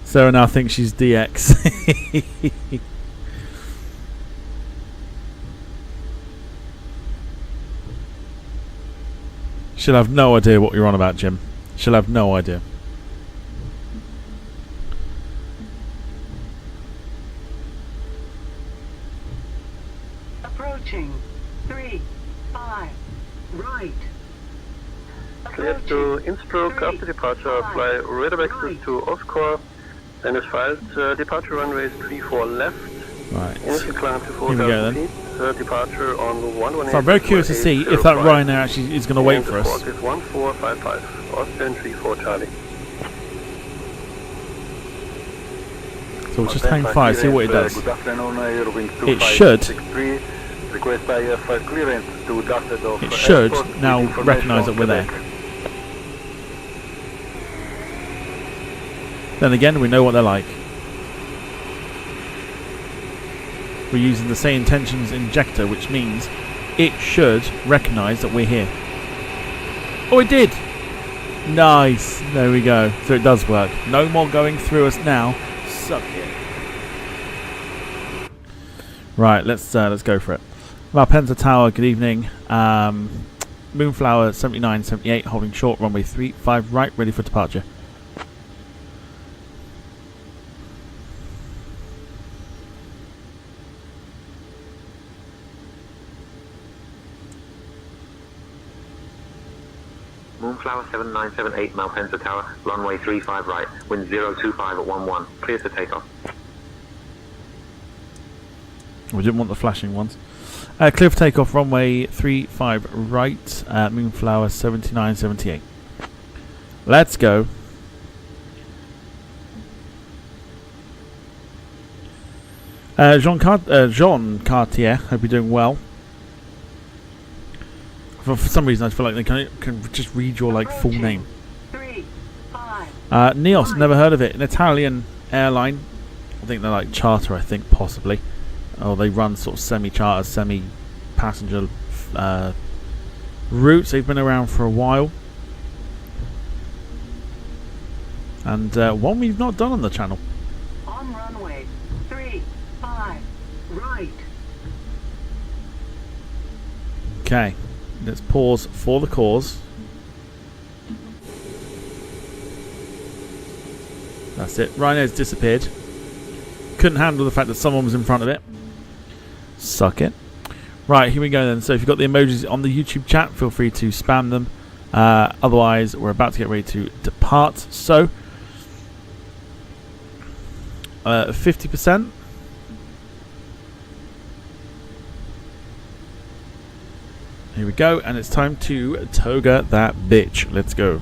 Sarah now thinks she's DX. She'll have no idea what you're on about, Jim. She'll have no idea. Approaching 3, 5, right. Clear to Innsbruck after departure, fly radar access to Oscar, and as filed, departure runway is 34 left. Right. Initial climb to Here we go 4,000 then. feet, departure on 118. So I'm very curious to see if that Ryanair actually is going to wait for us. Squawk is 1455, Austrian 34 Charlie. So we'll just hang fire, see what it does. Good afternoon, Airwing It should. 2563. Request iFly clearance to Dusseldorf. It should Airport with now information recognise that on we're there. Quebec. Then again, we know what they're like. We're using the same intentions injector, which means it should recognise that we're here. Oh, it did! Nice! There we go. So it does work. No more going through us now. Suck it. Right, let's go for it. Malpensa Tower, good evening. Moonflower 7978, holding short, runway 35 right, ready for departure. Moonflower 7978 Malpensa Tower, runway 35 right, wind 025 at 11, clear to takeoff. We didn't want the flashing ones. Clear for takeoff, runway 35 right, Moonflower 7978. Let's go. Jean Cartier, hope you're doing well. For some reason I feel like they can just read your like full name. 3, 5. Neos, never heard of it. An Italian airline. I think they're like charter, I think, possibly. Or they run sort of semi-charter, semi-passenger routes. They've been around for a while. And one we've not done on the channel. On runway 3, 5, right. Okay. Let's pause for the cause. That's it. Ryanair's disappeared. Couldn't handle the fact that someone was in front of it. Suck it. Right, here we go then. So if you've got the emojis on the YouTube chat, feel free to spam them. Otherwise, we're about to get ready to depart. So, 50%. Here we go, and it's time to toga that bitch. Let's go.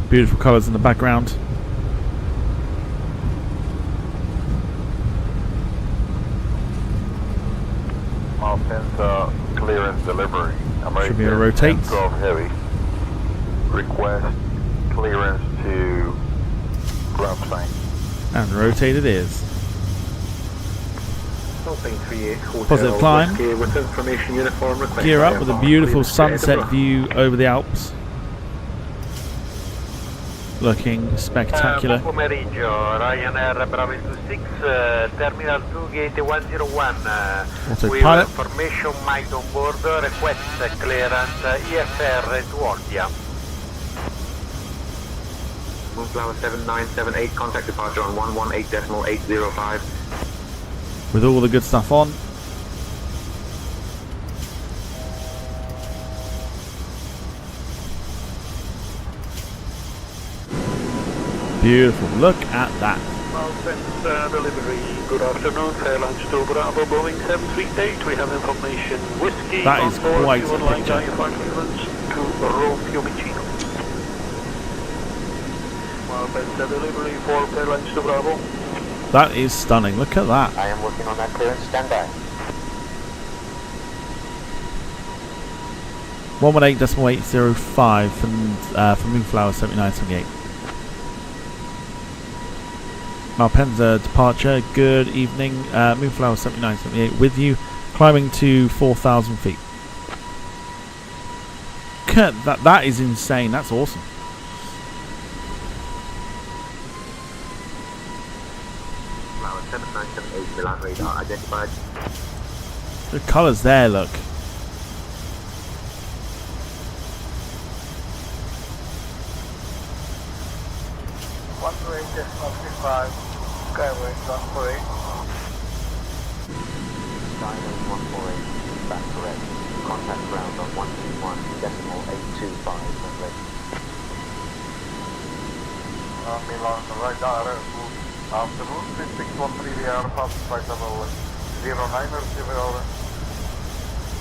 Beautiful colours in the background. Malpensa clearance delivery. Should be a rotate. 12 heavy. Request clearance to ground plane. And rotate it is. Hotel, Positive climb. with information uniform request. Gear up with a beautiful sunset view over the Alps. Looking spectacular. Buon pomeriggio, Ryanair Bravo 26, Terminal 2 Gate 101. We have Autopilot. information mic on board, request clearance IFR to Olbia. Moonflower 7978, contact departure on 118.805. With all the good stuff on. Beautiful. Look at that. Malpensa delivery. Good afternoon, Fairlines to Bravo, Boeing 738. We have information. Whiskey That on is board. quite You a would like picture. IFR clearance to Rome Fiumicino. Malpensa delivery for airlines to Bravo. That is stunning. Look at that. I am working on that clearance. Stand by. 118.805 from Moonflower 7978. Malpensa departure. Good evening. Moonflower 7978 with you, climbing to 4,000 feet. That is insane. That's awesome. Flower 7978 Milan radar identified. The colours there, look. Skyway 148. Skyway 148, back correct. Contact ground on 121.825 runway. Milan radar, good afternoon. 3613, we are passing flight level 090,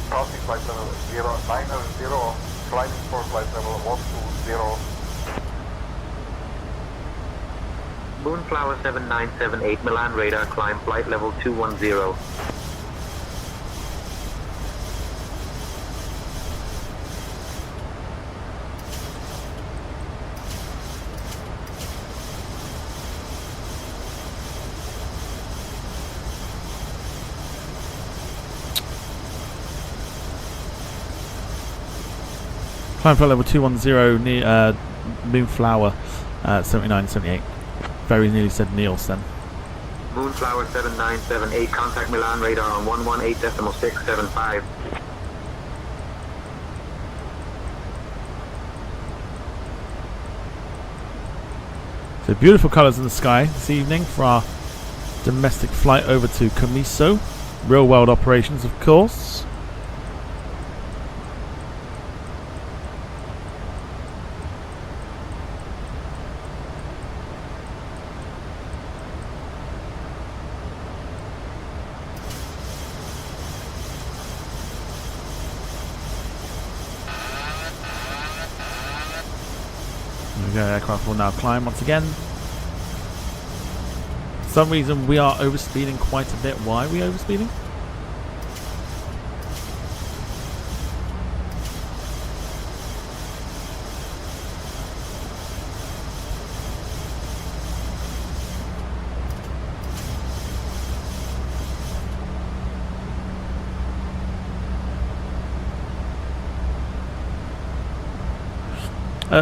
passing flight level 090, climbing for flight level 120. Moonflower 7978 Milan radar climb flight level 210. Climb flight level 210 near Moonflower 7978. Very nearly said Niels then. Moonflower 7978 contact Milan radar on 118.675. So beautiful colours in the sky this evening for our domestic flight over to Comiso. Real world operations, of course. There we go, aircraft will now climb once again. For some reason we are overspeeding quite a bit. Why are we overspeeding?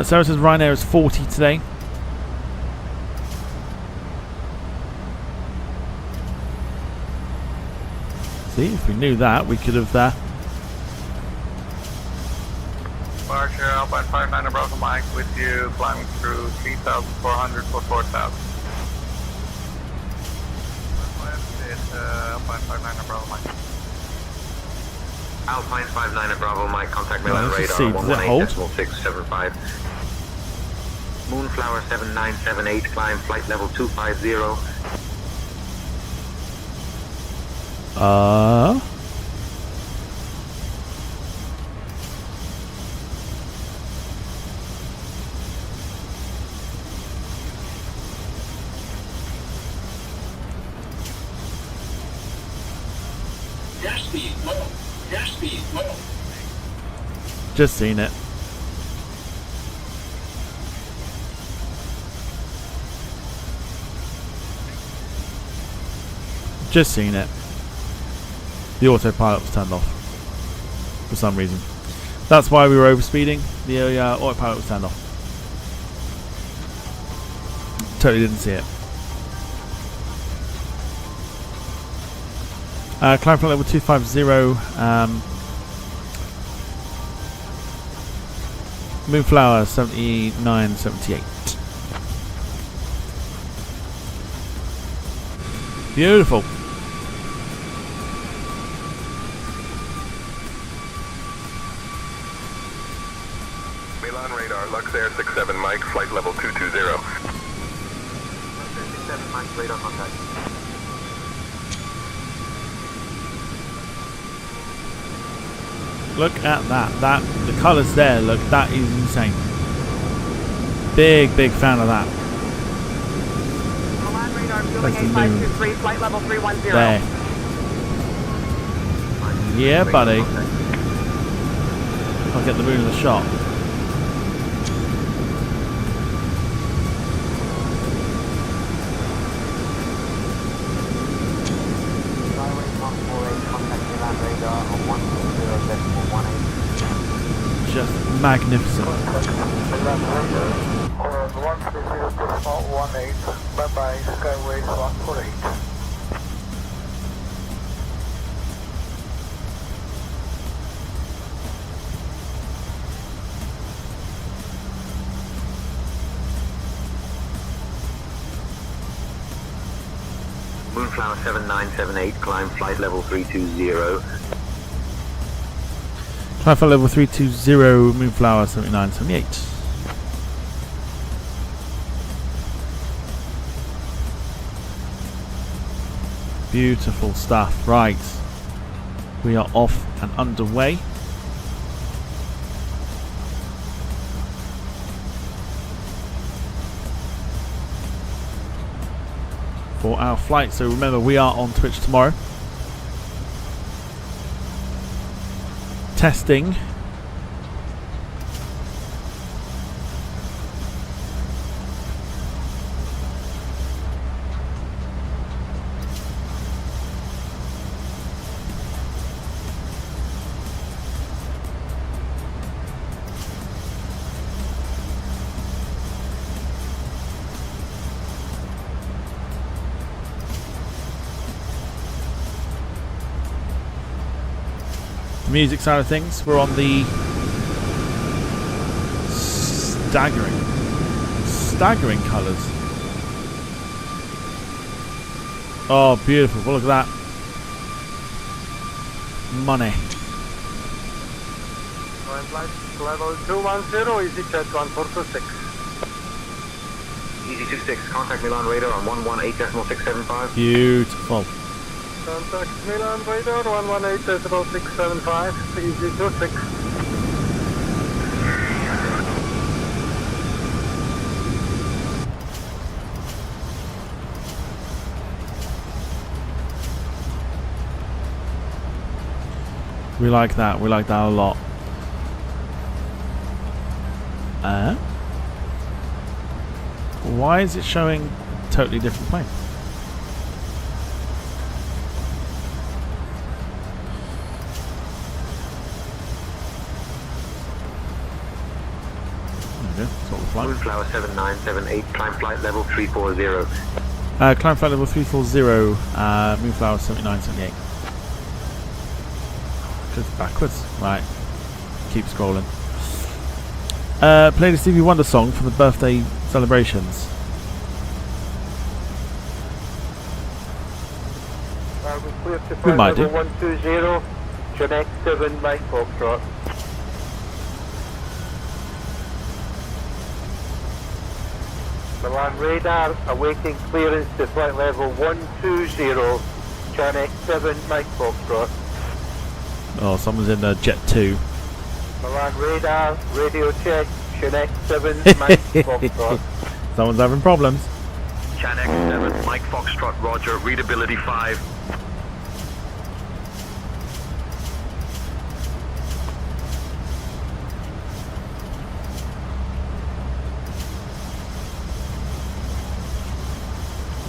Sarah says Ryanair is 40 today. See, if we knew that, we could have Departure Alpine 59 Bravo Mike with you, climbing through 3,400 for 4,000. Alpine 59 Bravo Mike. Alpine 59 Bravo Mike, contact Milan let's radar see, on does it hold? 118.675. Moonflower 7978 climb flight level 250. Airspeed low. Airspeed low. just seen it. Just seen it. The autopilot was turned off for some reason. That's why we were overspeeding. The autopilot was turned off. Totally didn't see it. Climb flight level 250. Moonflower 7978. Beautiful. Milan radar, Lux Air 67 Mike, flight level 220. 67 Mike, radar contact. Look at that. The colours there, look, that is insane. Big fan of that. That's the moon. Flight level 310. There. Yeah, buddy. I'll get the moon in the shot. Just magnificent. 130.18. Bye-bye, Skyway 148. Moonflower 7978, climb flight level 320. Climb flight level 320, Moonflower 7978. Beautiful stuff. Right. We are off and underway. For our flight. So remember, we are on Twitch tomorrow. Testing. Music side of things, we're on the staggering colours. Oh, beautiful. Well, look at that. Money. Level 210, EasyJet 1426. Easy 26, contact Milan radar on 118.675. Beautiful. Contact Milan radar 118.675, Easy 26. We like that a lot. Why is it showing a totally different plane? Moonflower 7978, climb flight level 340. Climb flight level 340, Moonflower 7978. Goes backwards. Right. Keep scrolling. Play the Stevie Wonder song for the birthday celebrations. We might do. 120, Connect 7, Mike Foxtrot. Milan radar awaiting clearance to flight level 120, Connect 7, Mike Foxtrot. Oh, someone's in Jet 2. Milan radar, radio check, Connect 7, Mike Foxtrot. Someone's having problems. Connect 7, Mike Foxtrot, roger, readability 5.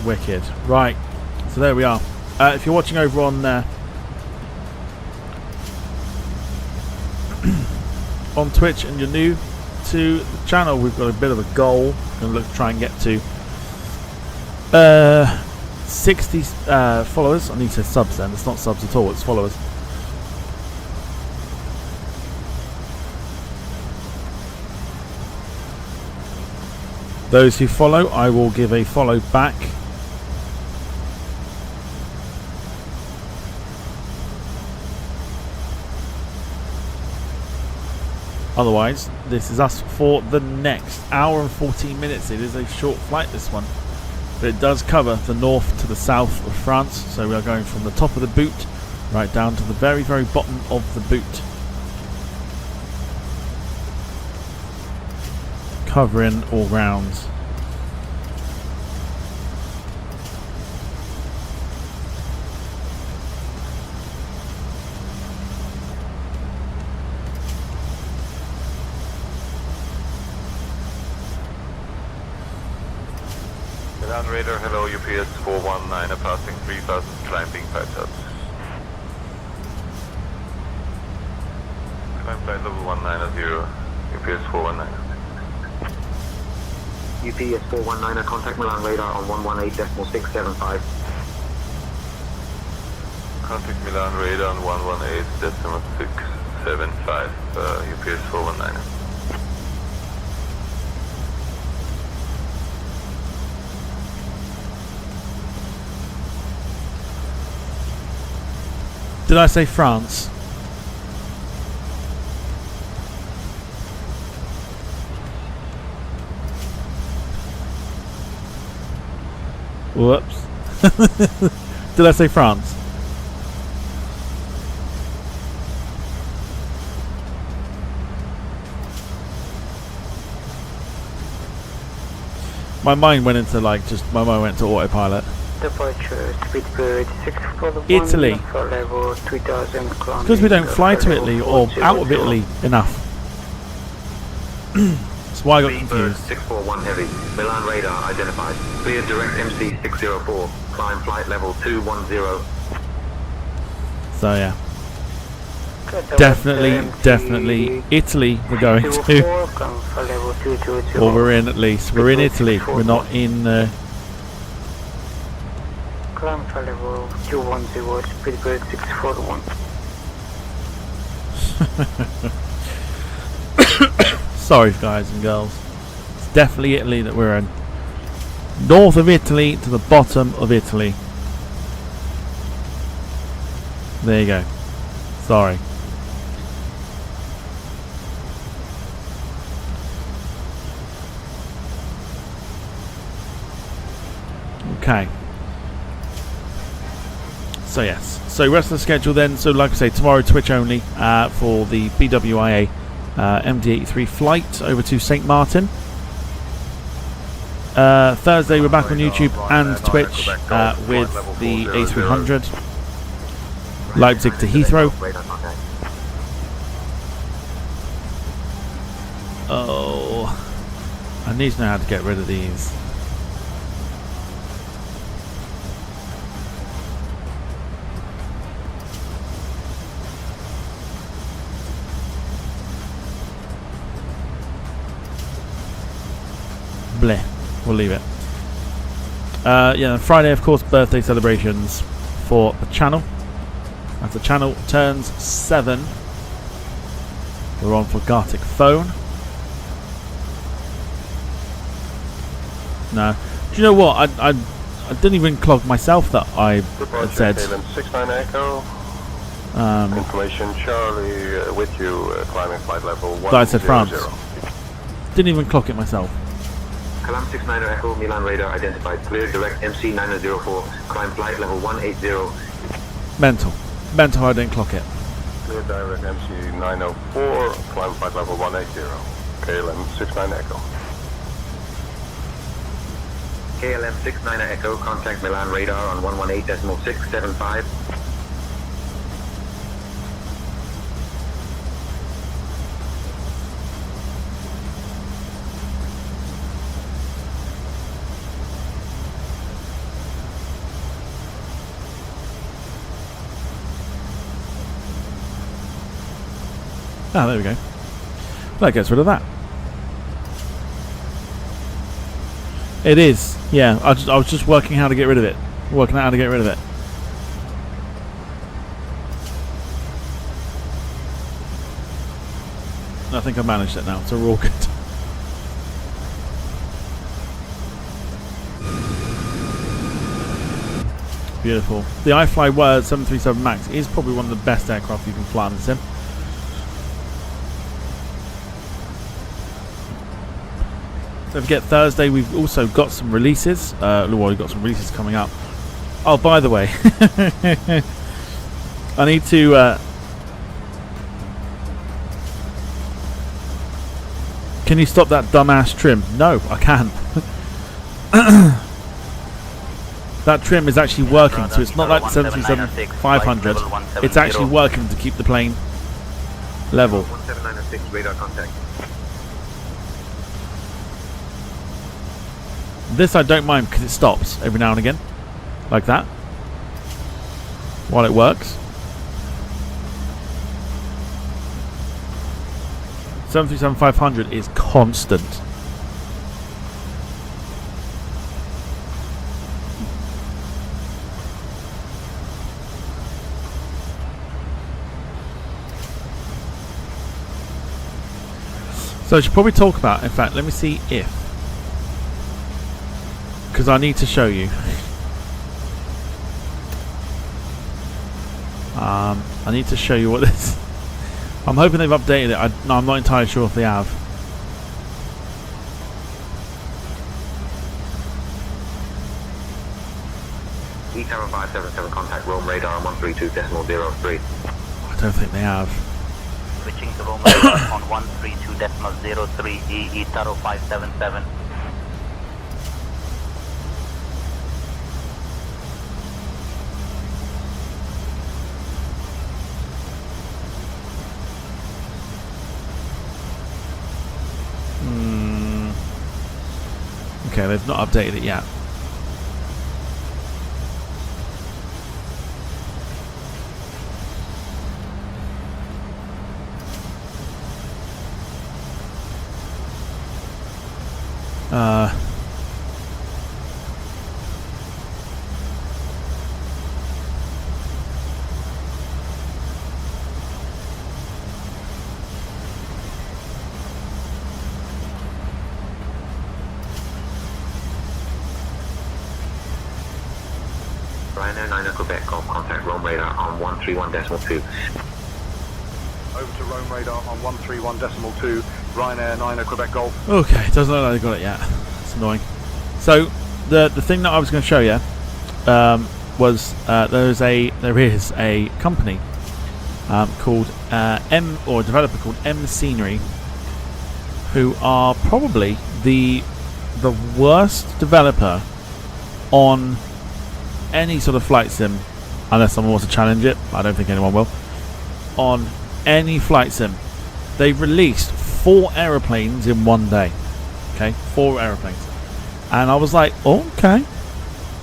Wicked. Right. So there we are. If you're watching over on on Twitch and you're new to the channel, we've got a bit of a goal. We're going to look to try and get to 60 followers. I need to say subs then. It's not subs at all, it's followers. Those who follow, I will give a follow back. Otherwise, this is us for the next hour and 14 minutes. It is a short flight, this one, but it does cover the north to the south of France. So we are going from the top of the boot right down to the very, very bottom of the boot, covering all grounds. Milan radar, hello, UPS 419, passing 3000, climbing 5000. Climb flight level 190, UPS 419. UPS 419, contact Milan radar on 118.675. Contact Milan radar on 118.675, UPS 419. Did I say France? Whoops. Did I say France? My mind went into my mind went to autopilot. Departure Speedbird 641 Italy. for level 3000 Because we don't fly to Italy or out of Italy enough. That's why I got confused. 641 heavy, Milan radar identified. Clear direct MC 604, climb flight level 210. So yeah. Definitely Italy we're going to. Or we're in at least. We're in Italy. We're not in... Climb for level 210, Speedbird 641. Sorry guys and girls. It's definitely Italy that we're in. North of Italy to the bottom of Italy. There you go. Sorry. Okay. So yes. So rest of the schedule then. So like I say, tomorrow Twitch only for the BWIA MD-83 flight over to St. Martin. Thursday we're back on YouTube and Twitch with the A300 Leipzig to Heathrow. Oh, I need to know how to get rid of these. Bleh. We'll leave it. Yeah, Friday, of course, birthday celebrations for the channel. As the channel turns 7, we're on for Gartic Phone. No. Do you know what? I didn't even clock myself that I had said. LIMC 69 Echo. Information Charlie with you, climbing flight level 100. That I said France. Didn't even clock it myself. Calam 69 Echo, Milan radar identified. Clear direct MC 904, climb flight level 180. Mental. Mental, I didn't clock it. Clear direct MC 904, climb flight level 180. KLM 69 Echo. KLM 69 Echo, contact Milan radar on 118.675. Ah, there we go. That gets rid of that. It is. Yeah, I was just working how to get rid of it. Working out how to get rid of it. I think I managed it now, so we're all good. Beautiful. The iFly 737 MAX is probably one of the best aircraft you can fly in the sim. Don't forget, Thursday we've also got some releases. We've got some releases coming up. Oh, by the way, I need to... Can you stop that dumbass trim? No, I can't. That trim is actually working, so it's not like the 737-500. It's actually working to keep the plane level. 17906 radar contact. This I don't mind because it stops every now and again, like that, while it works. 737-500 is constant. So I should probably talk about, in fact, let me see if, because I need to show you. I need to show you what this. I'm hoping they've updated it. I'm not entirely sure if they have. E-Tower 577, contact Rome radar on 132.03. I don't think they have. Switching to Rome radar on 132.03 E-Tower 577. Okay, they've not updated it yet. Ryanair 9 Quebec, Golf, contact Rome radar on 131.2. Over to Rome radar on 131.2, Ryanair 9 Quebec Golf. Okay, it doesn't look like they got it yet. It's annoying. So the thing that I was going to show you was there is a company called or a developer called M Scenery, who are probably the worst developer on any sort of flight sim, unless someone wants to challenge it. I don't think anyone will. On any flight sim, they released 4 aeroplanes in one day. Okay, 4 aeroplanes, and I was like, oh, okay.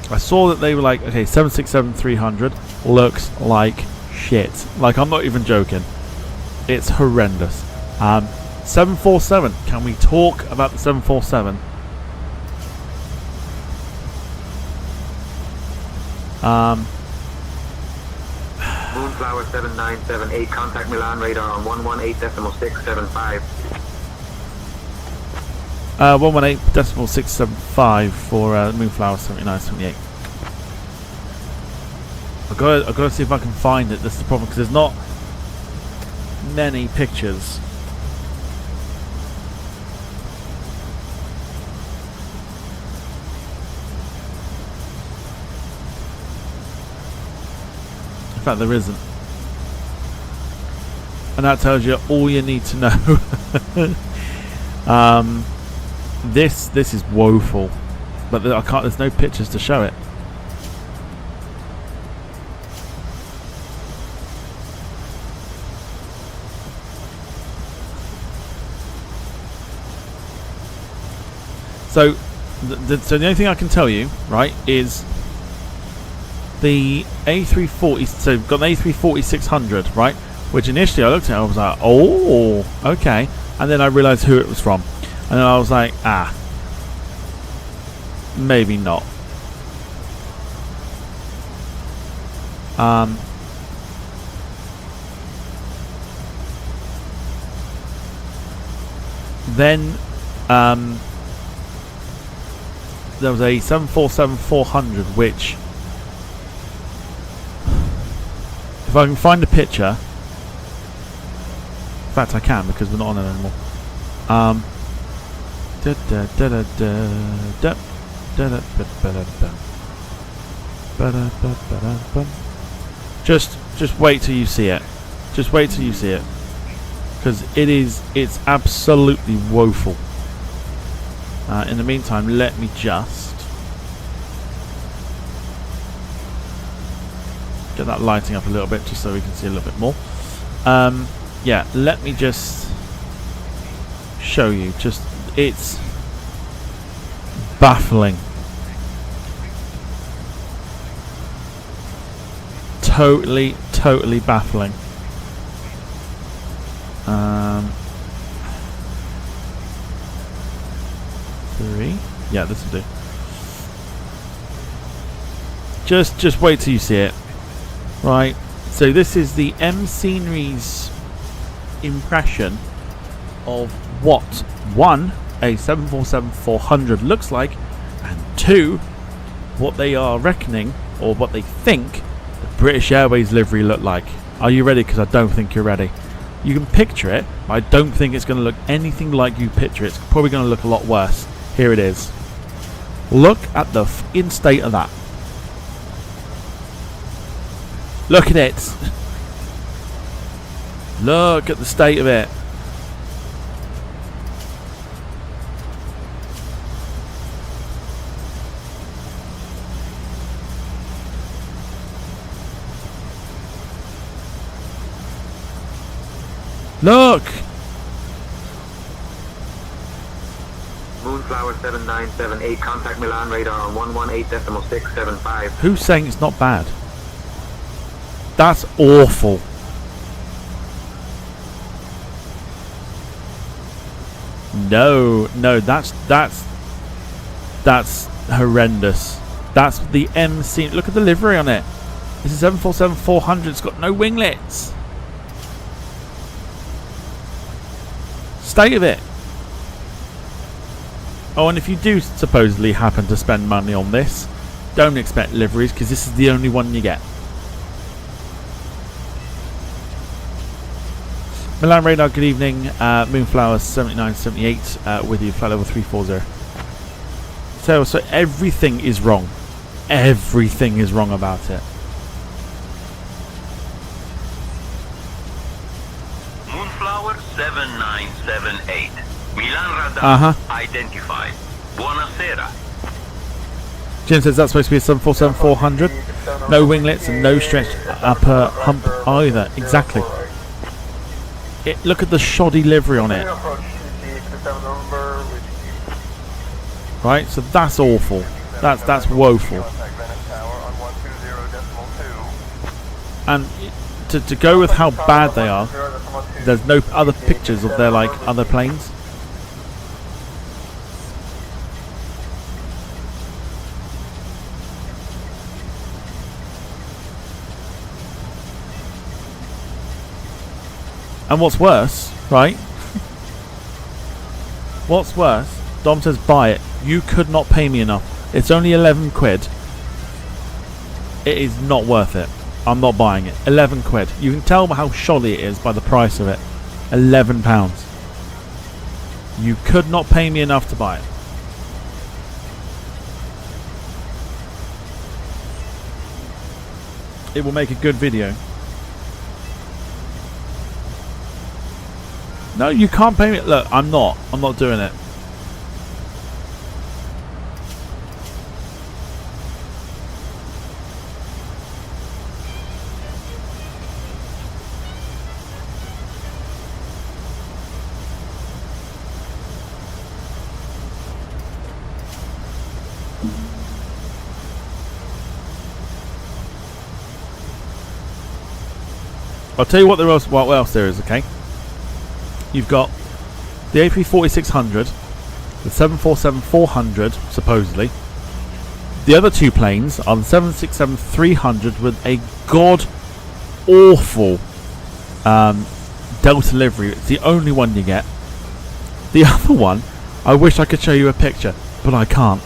I saw that they were like, okay, 767-300 looks like shit. Like, I'm not even joking. It's horrendous. 747. Can we talk about the 747? Moonflower 7978, contact Milan radar on 118.675. 118.675 for Moonflower 7978. I've got to see if I can find it. That's the problem, because there's not many pictures. In fact, there isn't. And that tells you all you need to know. This is woeful, but I can't. There's no pictures to show it. So, so the only thing I can tell you, right, is the A340. So we've got an A340-600, right? Which initially I looked at, I was like, oh, okay, and then I realised who it was from, and then I was like, ah, maybe not. Then there was a 747-400, which, if I can find a picture, in fact I can, because we're not on it anymore. Just wait till you see it. Just wait till you see it, because it's absolutely woeful. In the meantime, let me just get that lighting up a little bit, just so we can see a little bit more. Yeah, let me just show you. Just, it's baffling. Totally baffling. Three. Yeah, this will do. Just wait till you see it. Right. So this is the M Scenery's impression of what one, a 747-400 looks like, and two, what they are reckoning or what they think the British Airways livery look like. Are you ready? Because I don't think you're ready. You can picture it, but I don't think it's going to look anything like you picture it. It's probably going to look a lot worse. Here it is. Look at the f***ing state of that. Look at it. Look at the state of it. Look! Moonflower 7978, contact Milan radar on 118.675. Who's saying it's not bad? That's awful. No, that's horrendous. That's the MC. Look at the livery on it. This is 747-400. It's got no winglets. State of it. Oh, and if you do supposedly happen to spend money on this, don't expect liveries, because this is the only one you get. Milan radar, good evening. Moonflower 7978 with you, flight level 340. So everything is wrong. Everything is wrong about it. Moonflower 7978. Milan radar identified. Buonasera. Jim says that's supposed to be a 747-400. No winglets and no stretched upper hump either. Exactly. Look at the shoddy livery on it. Right, so that's awful. That's woeful. And to go with how bad they are, there's no other pictures of their other planes. And what's worse, right? What's worse? Dom says buy it. You could not pay me enough. It's only 11 quid. It is not worth it. I'm not buying it. 11 quid. You can tell how shoddy it is by the price of it. £11. You could not pay me enough to buy it. It will make a good video. No, you can't pay me. Look, I'm not doing it. I'll tell you what else there is, okay? You've got the A340-600, the 747-400, supposedly. The other two planes are the 767-300 with a god-awful Delta livery. It's the only one you get. The other one, I wish I could show you a picture, but I can't.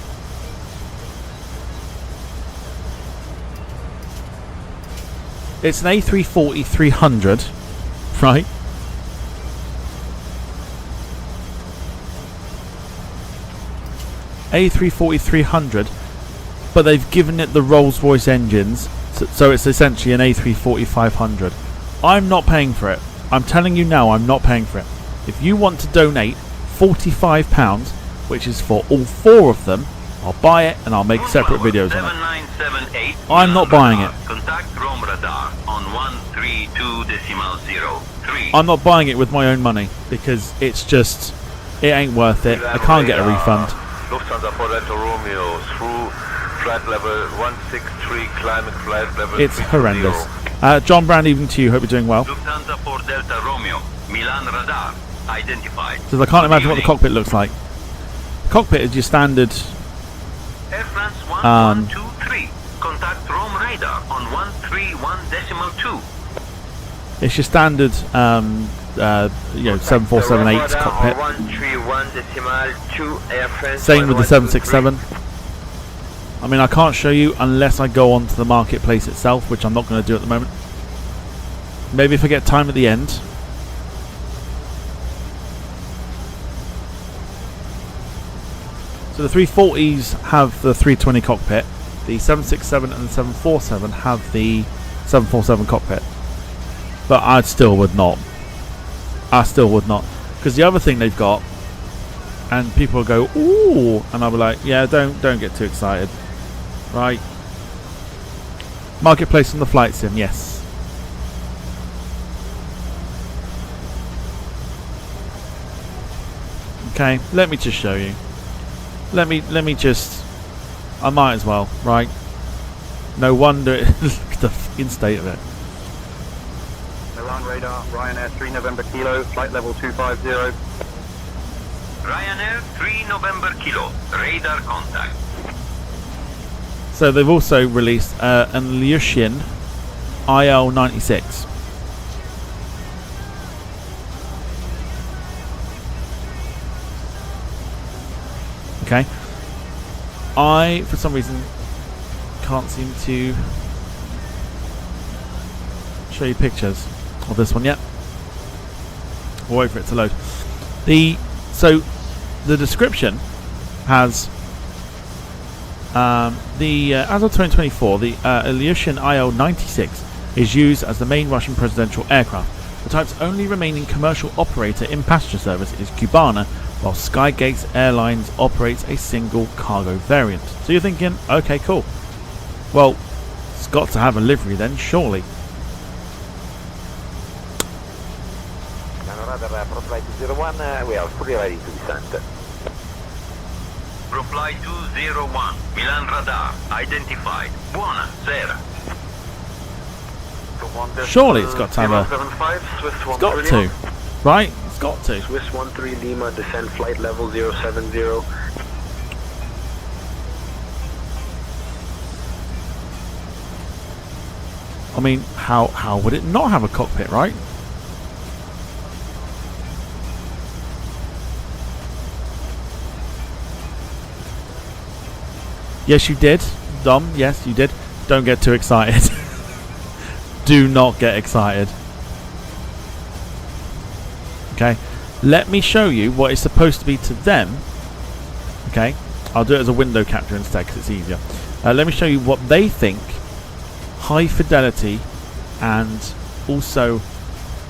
It's an A340-300, right? A340-300, but they've given it the Rolls-Royce engines, so it's essentially an A340-500. I'm not paying for it. I'm telling you now, I'm not paying for it. If you want to donate £45, which is for all four of them, I'll buy it and I'll make separate videos on it. I'm not buying it. Contact Rome radar on 132.03. I'm not buying it with my own money because it's just, it ain't worth it. I can't get a refund. Lufthansa 4 Delta Romeo through flight level 163, climbing flight level It's 320. horrendous. John Brand, even to you. Hope you're doing well. Lufthansa 4 Delta Romeo, Milan radar, identified. Says I can't imagine what the cockpit looks like. Cockpit is your standard. Air France 1123, contact Rome radar on 131.2. It's your standard, 7478 cockpit. 131.2 Air France. Same with the 767. I mean, I can't show you unless I go onto the marketplace itself, which I'm not going to do at the moment. Maybe if I get time at the end. So the 340s have the 320 cockpit. The 767 and the 747 have the 747 cockpit. But I still would not. Because the other thing they've got, and people will go, ooh, and I'll be like, yeah, don't get too excited. Right. Marketplace on the flight sim, yes. Okay, let me just show you. Let me just, I might as well, right? No wonder, look at the fucking state of it. Milan radar, Ryanair 3 November Kilo, flight level 250. Ryanair 3 November Kilo, radar contact. So they've also released an Ilyushin IL-96. Okay. I, for some reason, can't seem to show you pictures of this one yet. We'll wait for it to load. So the description has as of 2024, the Ilyushin IL-96 is used as the main Russian presidential aircraft. The type's only remaining commercial operator in passenger service is Cubana, while Skygates Airlines operates a single cargo variant. So you're thinking, okay, cool. Well, it's got to have a livery then, surely. Flight 201, we are fully ready to descend. Reply 201, Milan radar, identified. Buona sera. Surely it's got to have a... It's got to. Right? It's got to. Swiss 13 Lima, descend flight level 070. I mean, how would it not have a cockpit, right? Yes, you did, Dom. Yes, you did. Don't get too excited. Do not get excited. Okay. Let me show you what it's supposed to be to them. Okay. I'll do it as a window capture instead because it's easier. Let me show you what they think high fidelity and also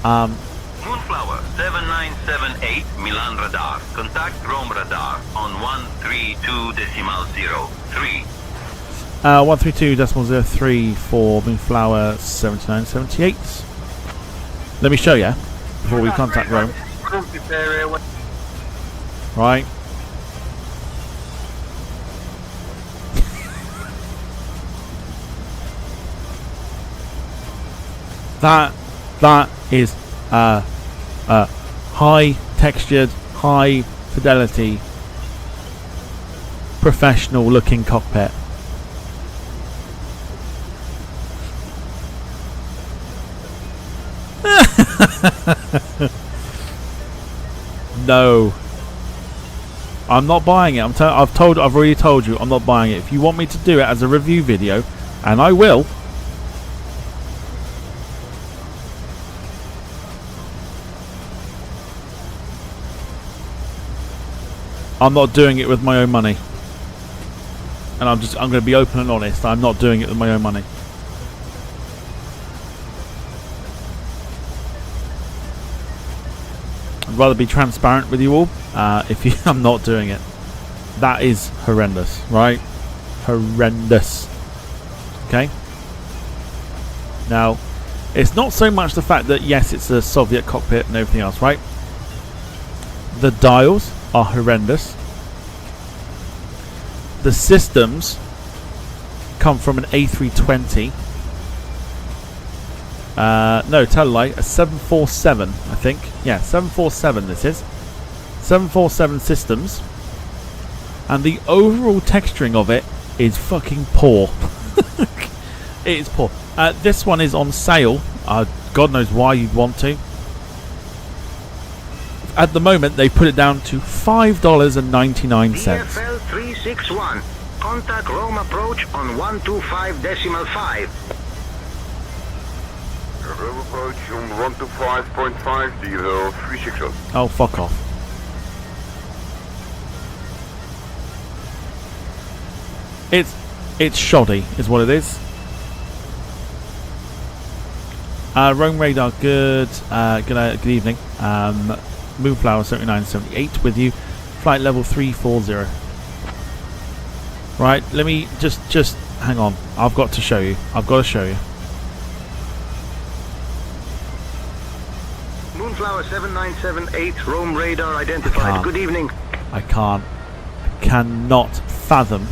Moonflower 7978 Milan radar. Contact Rome radar on 132.03. 132.03 for Moonflower 7978. Let me show you before we contact Rome. Right. That is high textured, high fidelity, professional looking cockpit. No, I'm not buying it. I've already told you I'm not buying it. If you want me to do it as a review video, and I will, I'm not doing it with my own money. And I'm going to be open and honest. I'm not doing it with my own money. I'd rather be transparent with you all. I'm not doing it. That is horrendous, right? Horrendous. Okay. Now, it's not so much the fact that yes, it's a Soviet cockpit and everything else, right? The dials are horrendous. The systems come from an A320. No, tell a lie, a 747, I think. Yeah, 747 this is. 747 systems. And the overall texturing of it is fucking poor. It is poor. This one is on sale. God knows why you'd want to. At the moment, they put it down to $5.99. DFL 361. Contact Rome approach on 125.5. Rome approach on 125.5, DFL 360. Oh, fuck off. It's shoddy, is what it is. Rome radar, good evening. Moonflower 7978 with you. Flight level 340. Right, let me just hang on. I've got to show you. Moonflower 7978, Rome radar identified. Good evening. I cannot fathom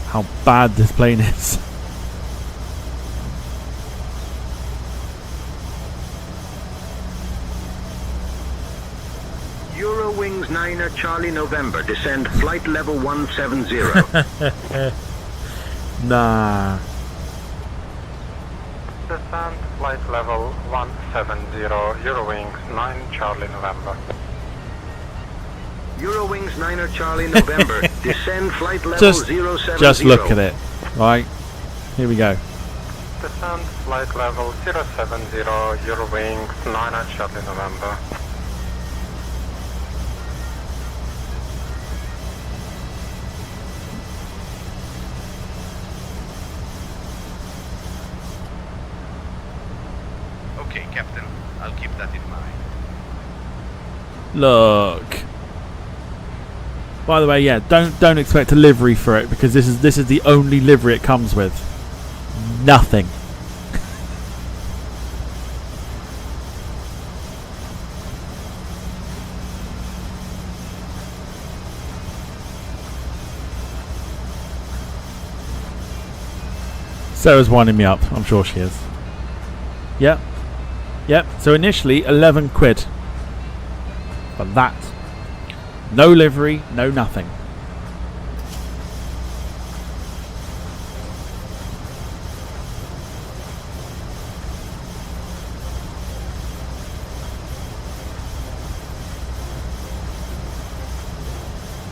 how bad this plane is. Eurowings 9er Charlie November, descend flight level 170. Nah. Descend flight level 170, Eurowings 9 Charlie November. Eurowings 9er Charlie November, descend flight level 070. Just look at it, right? Here we go. Descend flight level 070, Eurowings 9er Charlie November. Okay, Captain. I'll keep that in mind. Look. By the way, yeah, don't expect a livery for it because this is the only livery it comes with. Nothing. Sarah's winding me up. I'm sure she is. Yep. So initially 11 quid. But that. No livery, no nothing.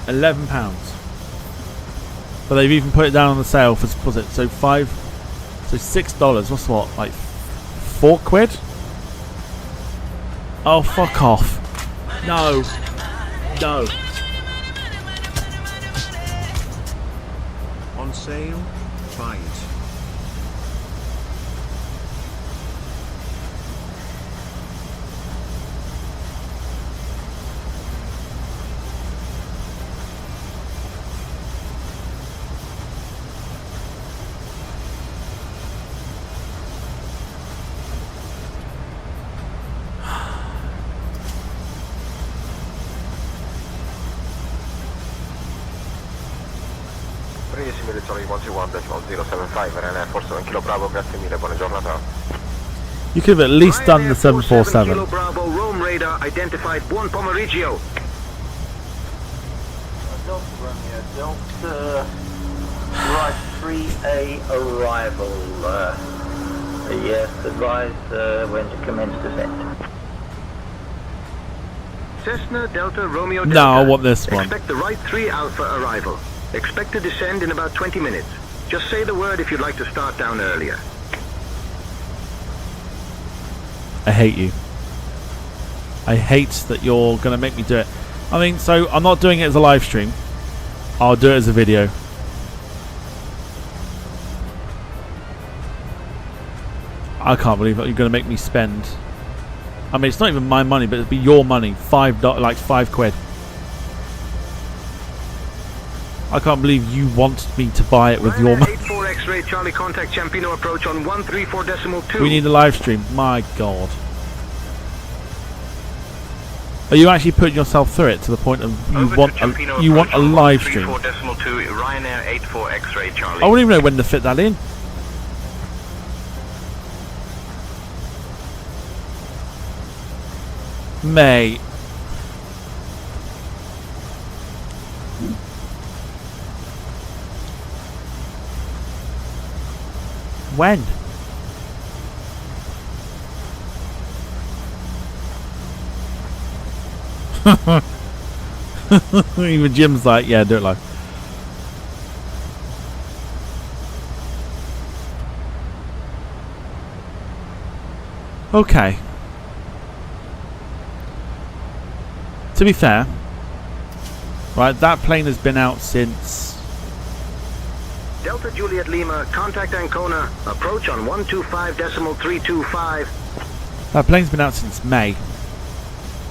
£11. But they've even put it down on the sale for, was it, so $6, what's what, like 4 quid? Oh, fuck off. No. On sale, buy it. Military 121.075 RNF Forza 1 Kilo Bravo, grazie mille, buona giornata. You could have at least done the 747. Kilo Bravo, Rome radar identified Buon Pomeriggio. Delta, right 3A arrival. Yes, advise when to commence descent. Cessna Delta Romeo No, Delta. I want this one. Expect the right 3 Alpha arrival. Expect to descend in about 20 minutes. Just say the word if you'd like to start down earlier. I hate you. I hate that you're going to make me do it. I mean, so I'm not doing it as a live stream. I'll do it as a video. I can't believe that you're going to make me spend. I mean, it's not even my money, but it'd be your money. Like 5 quid. I can't believe you want me to buy it with your money. 84 X-ray Charlie contact Ciampino approach on 134.2. We need a live stream. My God. Are you actually putting yourself through it to the point of you want a live stream? 34.2 Ryanair 84 X-ray Charlie. I wouldn't even know when to fit that in. Mate. When? Even Jim's like, yeah, do it live. Okay. To be fair, right, that plane has been out since... Delta Juliet Lima, contact Ancona, approach on 125.325. That plane's been out since May.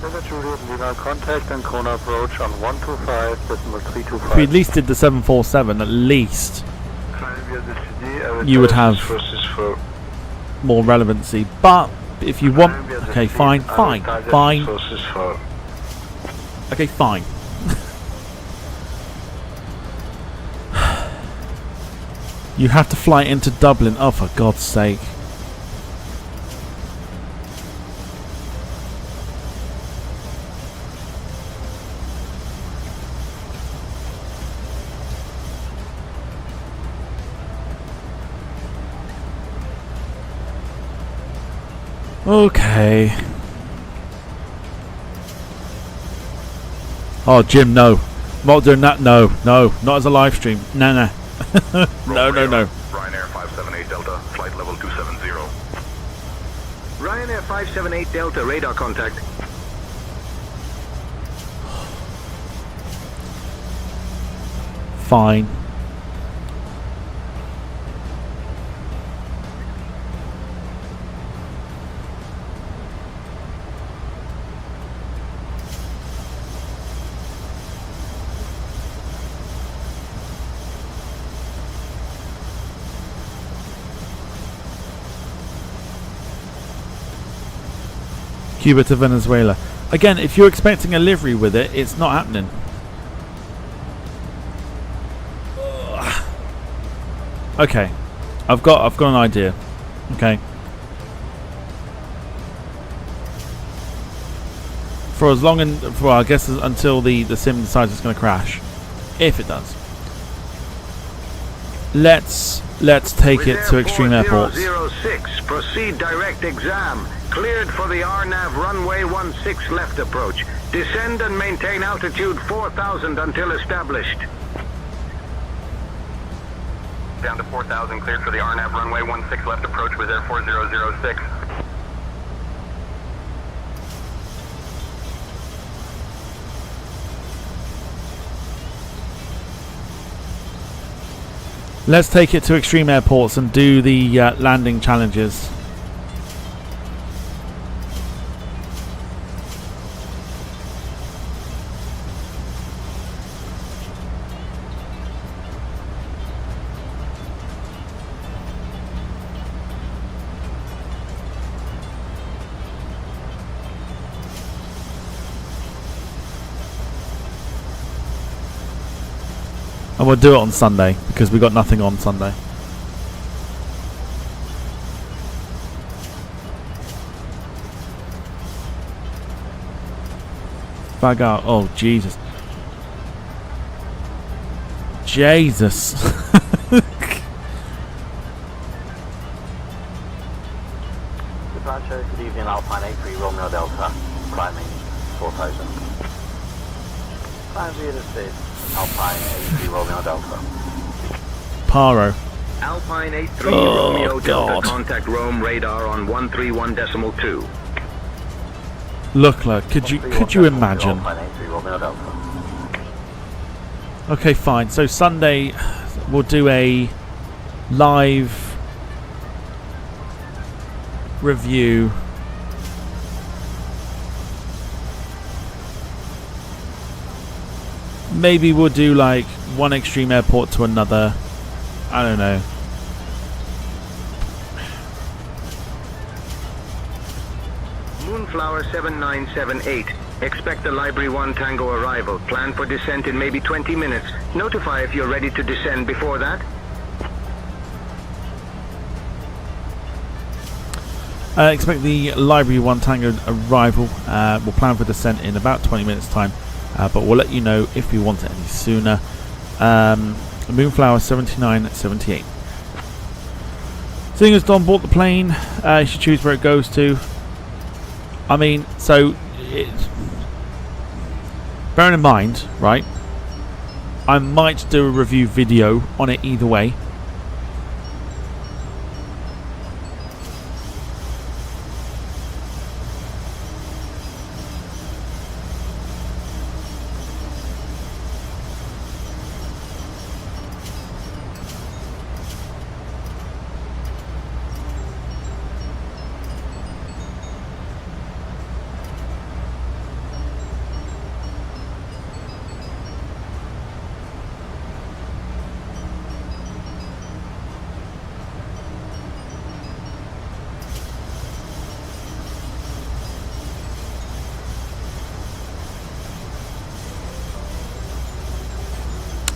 Delta Juliet Lima, contact Ancona, approach on 125.325. If we at least did the 747, at least you would have more relevancy. But if you want... Okay, fine. Okay, fine. You have to fly into Dublin. Oh, for God's sake. Okay. Oh, Jim, no. I'm not doing that. No, not as a live stream. No. No. Ryanair 578 Delta, flight level 270. Ryanair 578 Delta, radar contact. Fine. Cuba to Venezuela. Again, if you're expecting a livery with it, it's not happening. Okay, I've got an idea. Okay, for as long I guess until the sim decides it's going to crash, if it does. Let's take it to extreme airports. 406, proceed direct exam. Cleared for the RNAV runway 16 left approach. Descend and maintain altitude 4,000 until established. Down to 4,000, cleared for the RNAV runway 16 left approach with Air 4006. Let's take it to extreme airports and do the landing challenges. And we'll do it on Sunday because we got nothing on Sunday. Bag out. Oh, Jesus. Jesus. Departure, good evening, Alpine 83 Romeo Delta, climbing 4,000. Climb via the state. Alpine 83 Romeo Delta. Paro. Alpine 83 Romeo Delta, contact Rome radar on 131.2. Look, could you imagine? Alpine 83 Romeo Delta. Okay, fine. So Sunday we'll do a live review. Maybe we'll do like one extreme airport to another. I don't know. Moonflower 7978. Expect the Library 1 Tango arrival. Plan for descent in maybe 20 minutes. Notify if you're ready to descend before that. Expect the Library 1 Tango arrival. We'll plan for descent in about 20 minutes time, but we'll let you know if we want it any sooner. Moonflower 7978. Seeing as Don bought the plane, you should choose where it goes to. I mean, so bearing in mind, right, I might do a review video on it either way.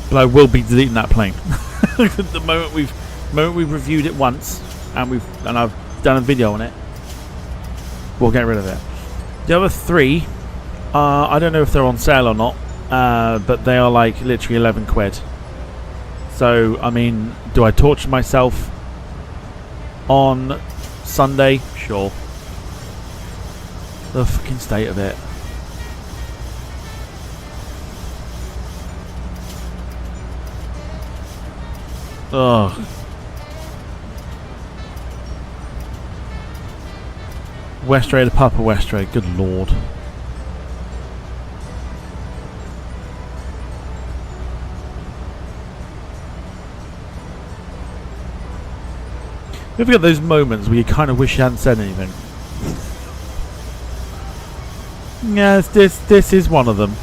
But I will be deleting that plane. The moment we've reviewed it once and I've done a video on it, we'll get rid of it. The other three, I don't know if they're on sale or not, but they are like literally 11 quid. So I mean, do I torture myself on Sunday? Sure. The fucking state of it. Ugh. Westray to Papa Westray, good lord. You ever get those moments where you kind of wish you hadn't said anything? Yes, this is one of them.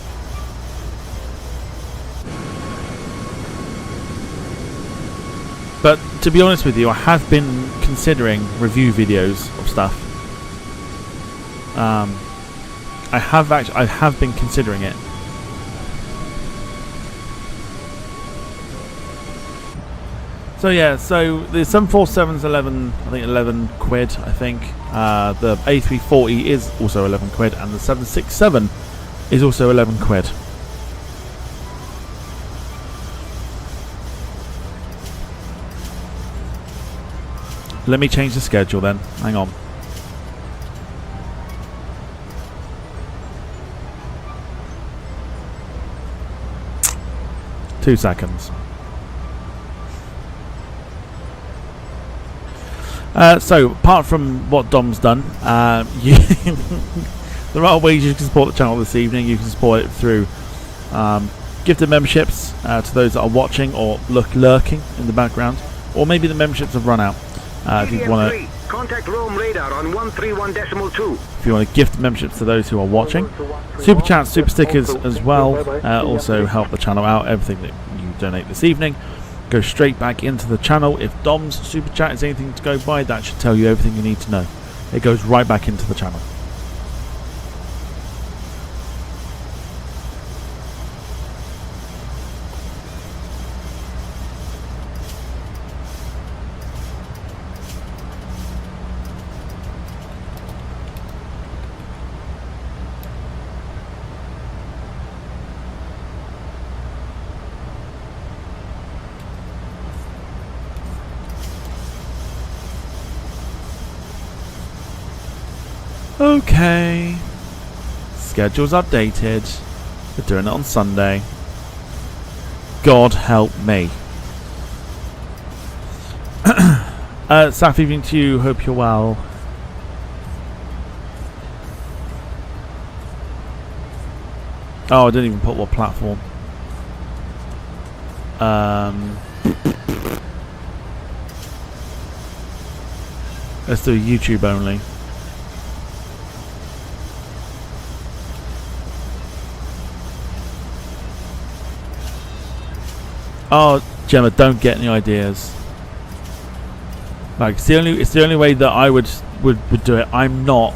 But to be honest with you, I have been considering review videos of stuff. I have been considering it. So yeah, so the 747's 11 quid, I think. The A340 is also 11 quid, and the 767 is also 11 quid. Let me change the schedule then. Hang on. Two seconds. So, apart from what Dom's done, there are ways you can support the channel this evening. You can support it through gifted memberships to those that are watching or lurking in the background, or maybe the memberships have run out. If you want to contact Rome radar on 131.2. If you want to gift memberships to those who are watching, super chats, super stickers as well also help the channel out. Everything that you donate this evening goes straight back into the channel. If Dom's super chat is anything to go by, that should tell you everything you need to know. It goes right back into the channel. Okay, schedule's updated. We're doing it on Sunday. God help me. Saff evening to you. Hope you're well. Oh, I didn't even put what platform. Let's do YouTube only. Oh, Gemma, don't get any ideas. Like, it's the only way that I would do it. I'm not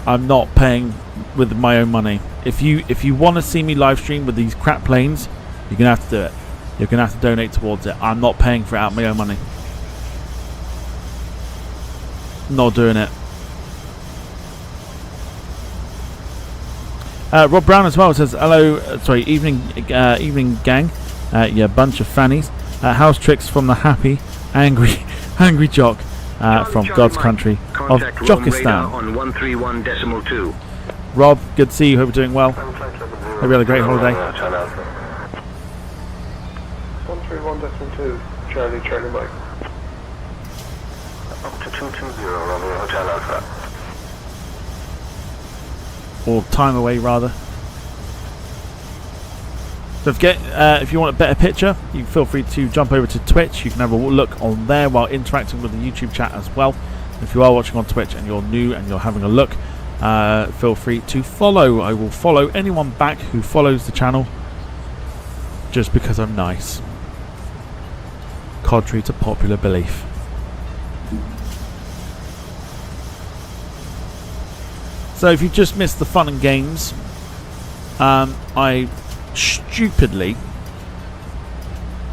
I'm not paying with my own money. If you want to see me live stream with these crap planes, you're gonna have to do it. You're gonna have to donate towards it. I'm not paying for it out of my own money. Not doing it. Rob Brown as well says hello. Sorry, evening gang. Yeah, bunch of fannies. House tricks from the happy, angry jock from God's country of Jokistan. On 131.2. Rob, good to see you. Hope you're doing well. Hope you had a great holiday. 131.2. Charlie Mike. Up to 220, Romeo Hotel Alpha. Or time away rather. Don't forget, if you want a better picture, you feel free to jump over to Twitch. You can have a look on there while interacting with the YouTube chat as well. If you are watching on Twitch and you're new and you're having a look, feel free to follow. I will follow anyone back who follows the channel just because I'm nice, contrary to popular belief. So if you just missed the fun and games, I stupidly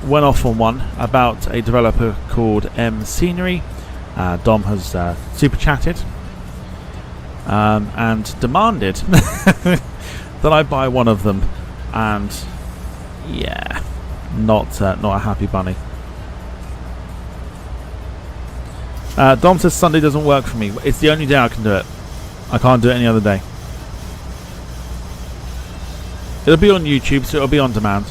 went off on one about a developer called M Scenery. Dom has super chatted and demanded that I buy one of them, and yeah, not a happy bunny. Dom says Sunday doesn't work for me. It's the only day I can do it. I can't do it any other day. It'll be on YouTube, so it'll be on demand.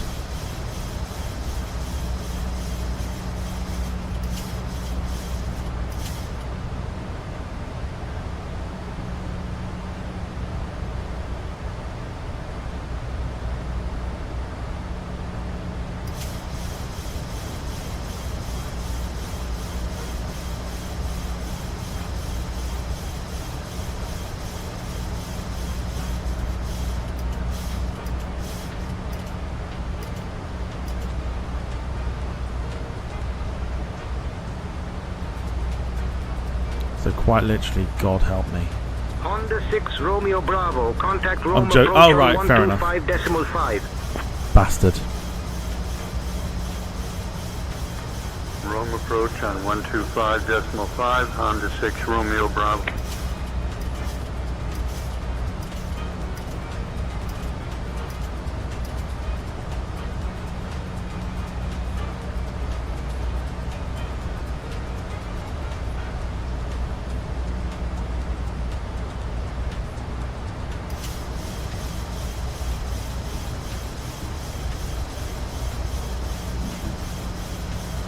So quite literally, God help me. Honda 6 Romeo Bravo, contact Rome I'm joking. approach Oh right, on fair enough. 125.5. Bastard. Rome approach on 125.5, Honda 6 Romeo Bravo.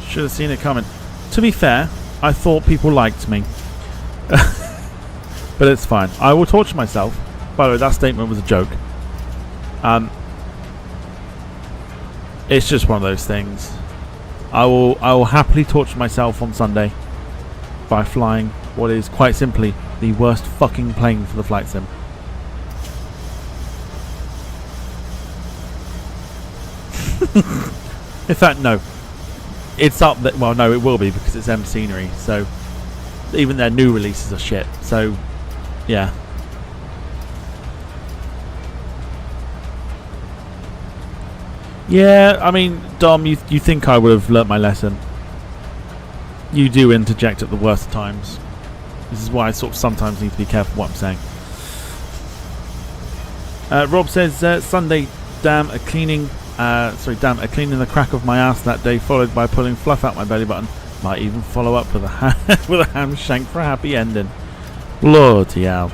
Should have seen it coming. To be fair, I thought people liked me. But it's fine. I will torture myself. By the way, that statement was a joke. It's just one of those things. I will happily torture myself on Sunday by flying what is quite simply the worst fucking plane for the flight sim. In fact, no. It's up that, well, no, it will be because it's M Scenery. So even their new releases are shit. So yeah. Yeah, I mean, Dom, you think I would have learnt my lesson. You do interject at the worst times. This is why I sort of sometimes need to be careful what I'm saying. Rob says Sunday, damn a cleaning the crack of my ass that day, followed by pulling fluff out my belly button. Might even follow up with a with a ham shank for a happy ending. Bloody hell.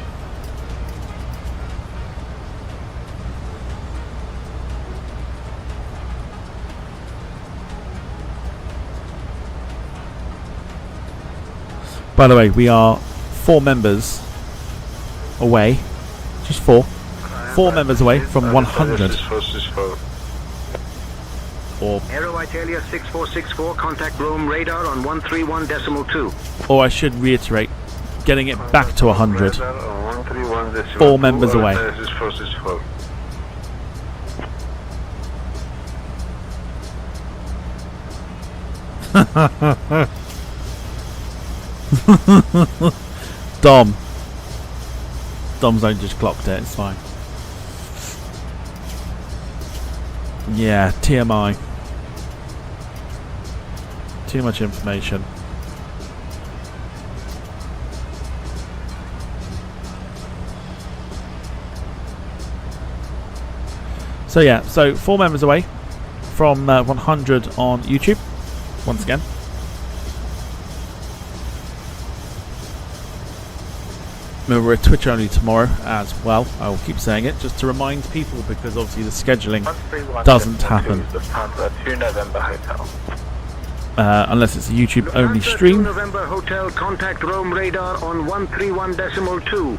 By the way, we are 4 members away. Just 4. 4 members away from 100. Or Aero Italia 6464, contact Rome radar on 131.2. Or I should reiterate, getting it back to 100. 4 members away. Dom, Dom's only just clocked it, it's fine. Yeah, TMI. Too much information. So yeah, so 4 members away from 100 on YouTube, once again. Remember, we're Twitch only tomorrow as well. I will keep saying it just to remind people, because obviously the scheduling doesn't happen unless it's a YouTube only stream. November Hotel, contact Rome radar on 131.2.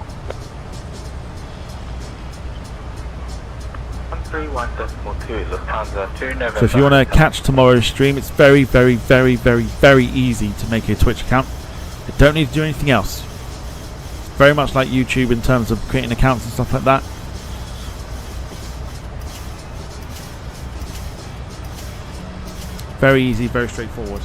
131.2 Lufthansa 2 November. So if you want to catch tomorrow's stream, it's very, very, very, very, very easy to make a Twitch account. You don't need to do anything else. It's very much like YouTube in terms of creating accounts and stuff like that. Very easy, very straightforward.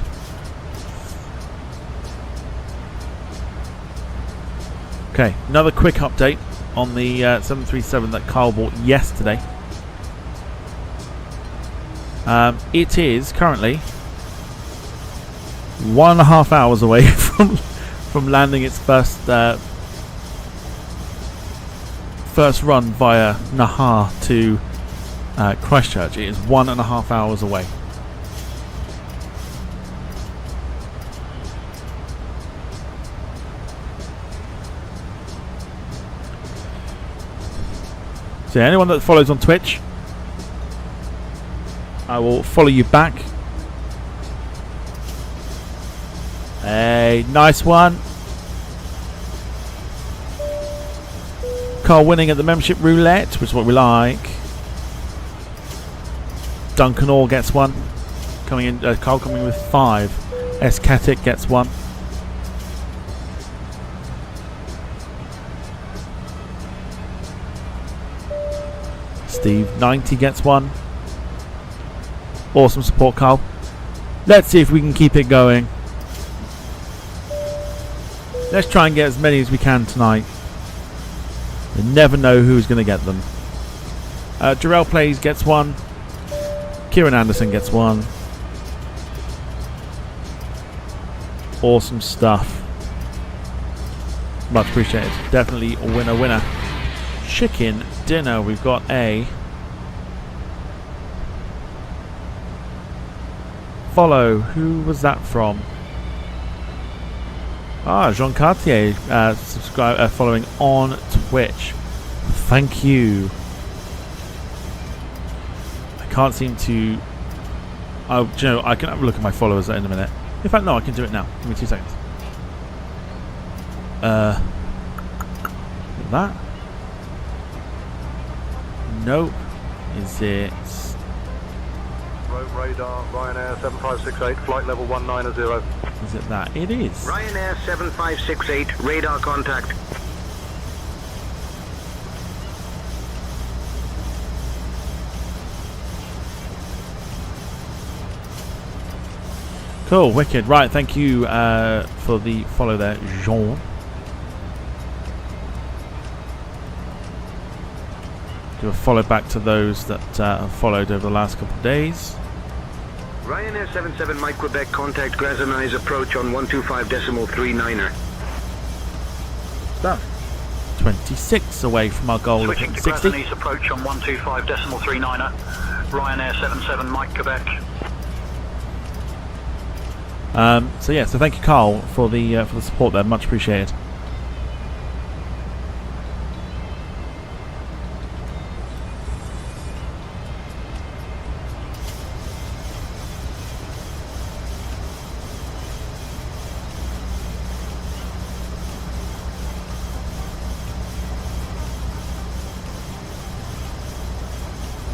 Okay, another quick update on the 737 that Carl bought yesterday. It is currently 1.5 hours away from landing its first run via Naha to Christchurch. It is 1.5 hours away. So anyone that follows on Twitch, I will follow you back. Hey, nice one. Carl winning at the membership roulette, which is what we like. Duncan Orr gets one. Coming in, Carl coming with 5. S. Katic gets one. Steve 90 gets one. Awesome support, Carl. Let's see if we can keep it going. Let's try and get as many as we can tonight. You never know who's going to get them. Jarrell Plays gets one. Kieran Anderson gets one. Awesome stuff. Much appreciated. Definitely a winner. Chicken dinner. We've got a follow. Who was that from? Jean Cartier following on Twitch. Thank you. I can't seem to. Oh, do you know, I can have a look at my followers in a minute. In fact, no, I can do it now. Give me 2 seconds. That. Nope. Is it? Rome radar, Ryanair 7568, flight level 190. Is it that? It is. Ryanair 7568, radar contact. Cool, wicked. Right, thank you for the follow there, Jean. Do a follow back to those that have followed over the last couple of days. Ryanair 77 Mike Quebec, contact Grazeni's approach on 125.39er. Stuff. 26 away from our goal Switching of to 60. Grazeni's approach on 125.39er. Ryanair 77 Mike Quebec. So yeah, so thank you, Carl, for the support there. Much appreciated.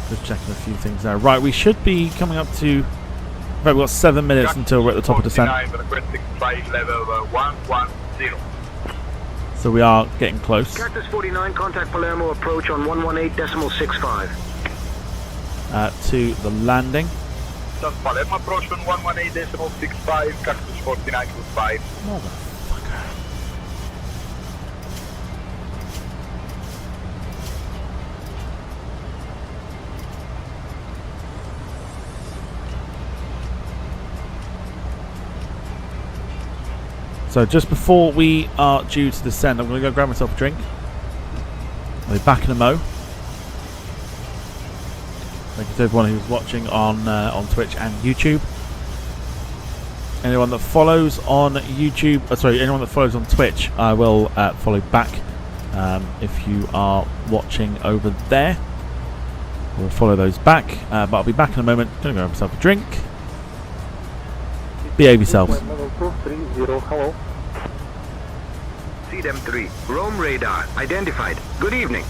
Just checking a few things there. Right, we should be coming up to. Right, we've got 7 minutes until we're at the top of descent. So we are getting close. Cactus 49, contact Palermo approach on 118.65. To the landing. Palermo approach on 118.65, Cactus 49 goodbye. Motherfucker. So just before we are due to descend, I'm going to go grab myself a drink. I'll be back in a mo. Thank you to everyone who's watching on Twitch and YouTube. Anyone that follows on YouTube, anyone that follows on Twitch, I will follow back. If you are watching over there, we'll follow those back. But I'll be back in a moment. Going to go have myself a drink. Behave yourselves. Hello. CDEM-3, Rome radar identified. Good evening.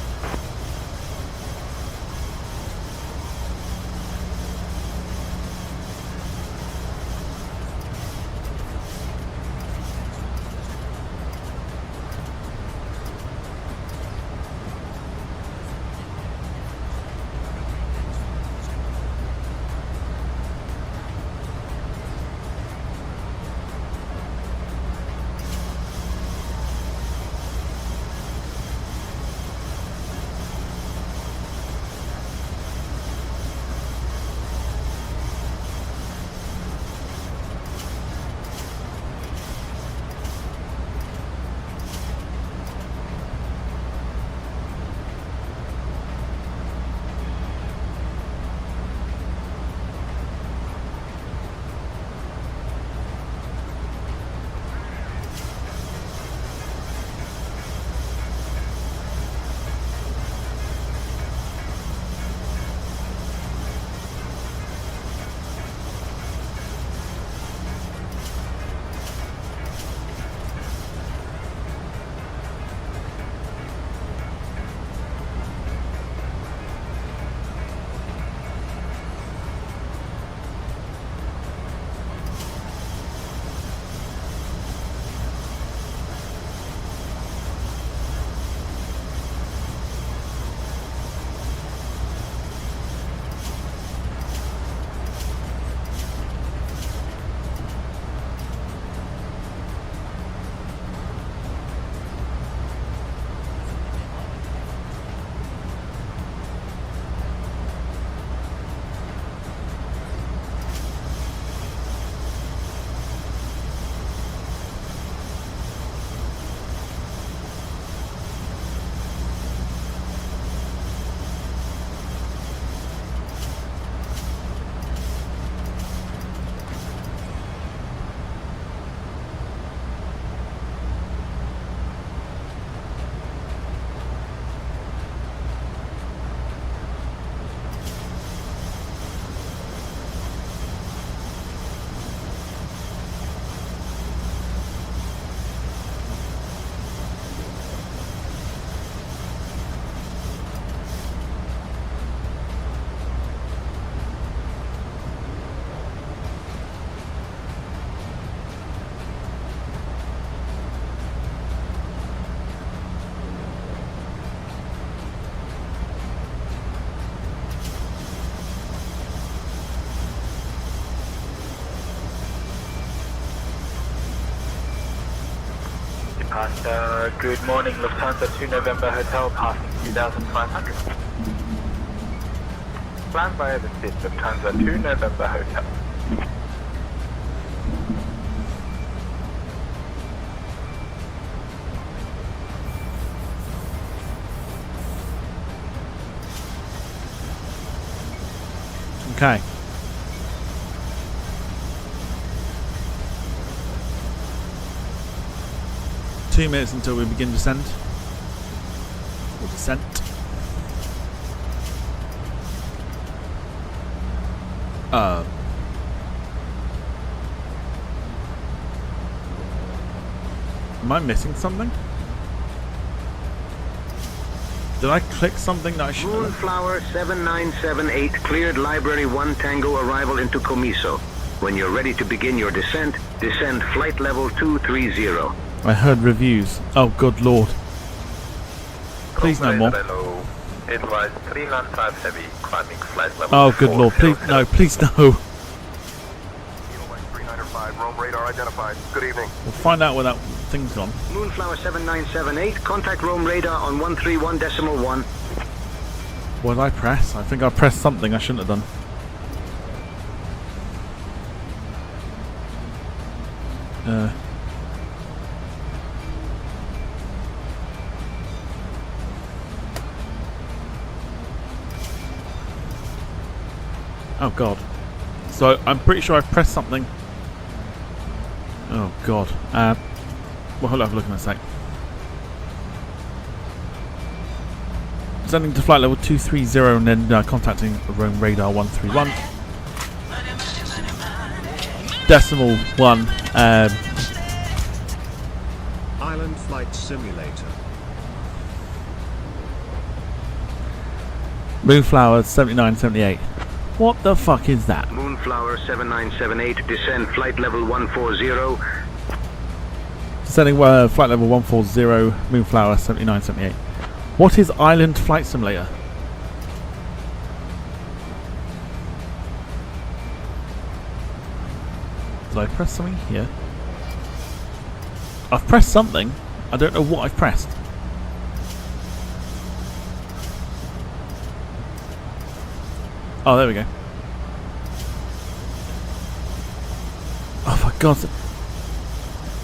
Good morning, Lufthansa 2 November Hotel, passing 2,500. Plan via the SID, Lufthansa 2 November Hotel. Okay. Two minutes until we begin descent. Or descent. Am I missing something? Did I click something that I should have? Moonflower 7978 cleared Library 1 Tango arrival into Comiso. When you're ready to begin your descent, descend flight level 230. I heard reviews. Oh, good lord. Please no more. Advise 395 heavy, climbing flight level. Oh, good lord. Please no, please no. 395, Rome radar identified. Good evening. We'll find out where that thing's gone. Moonflower 7978, contact Rome radar on 131.1. What did I press? I think I pressed something I shouldn't have done. Oh god. So I'm pretty sure I've pressed something. Oh god. Well, hold on, have a look in a sec. Sending to flight level 230 and then contacting Rome radar 131. Decimal 1. Island Flight Simulator. Moonflower 7978. What the fuck is that? Moonflower 7978, descend flight level 140. Sending flight level 140, Moonflower 7978. What is Island Flight Simulator? Did I press something here? I've pressed something. I don't know what I've pressed. Oh, there we go. Oh, for God's sake.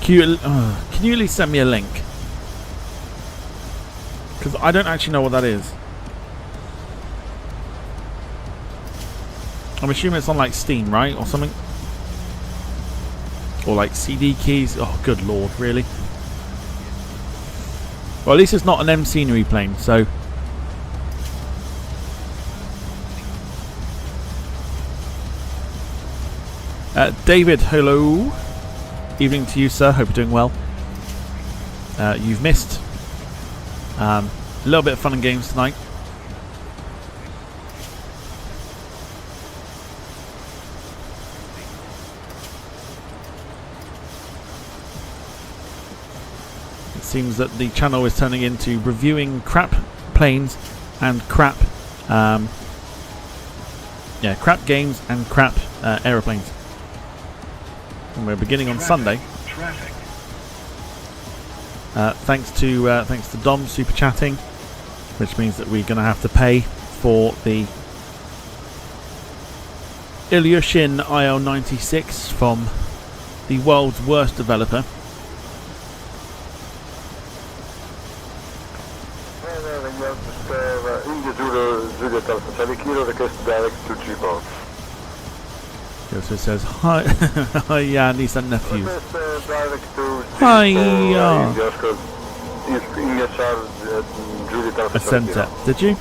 Can you at least send me a link? Because I don't actually know what that is. I'm assuming it's on like Steam, right? Or something? Or like CD keys? Oh, good lord, really? Well, at least it's not an M scenery plane, so... David, hello. Evening to you, sir. Hope you're doing well. You've missed a little bit of fun and games tonight. It seems that the channel is turning into reviewing crap planes and crap, crap games and crap aeroplanes. And we're beginning on Sunday. Thanks to Dom super chatting, which means that we're going to have to pay for the Ilyushin IL-96 from the world's worst developer. So it says, hi, hi, niece and nephews. Hi, I sent it. Did you?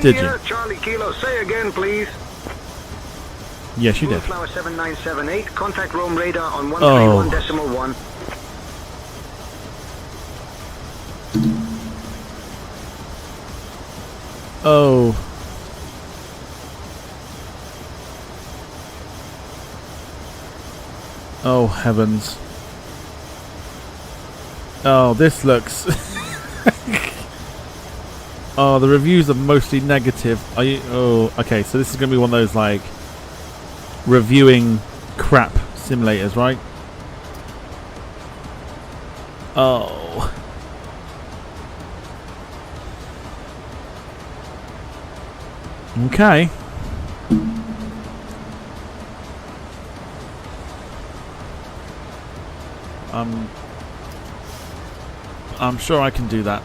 Did you? Charlie Kilo, say again, please. Yes, you did. Moonflower 7978, contact Rome radar on 131.1. Oh. Oh heavens. Oh, this looks... Oh, the reviews are mostly negative. Are you... Oh, okay, so this is going to be one of those, like, reviewing crap simulators, right? Oh. Okay. I'm sure I can do that.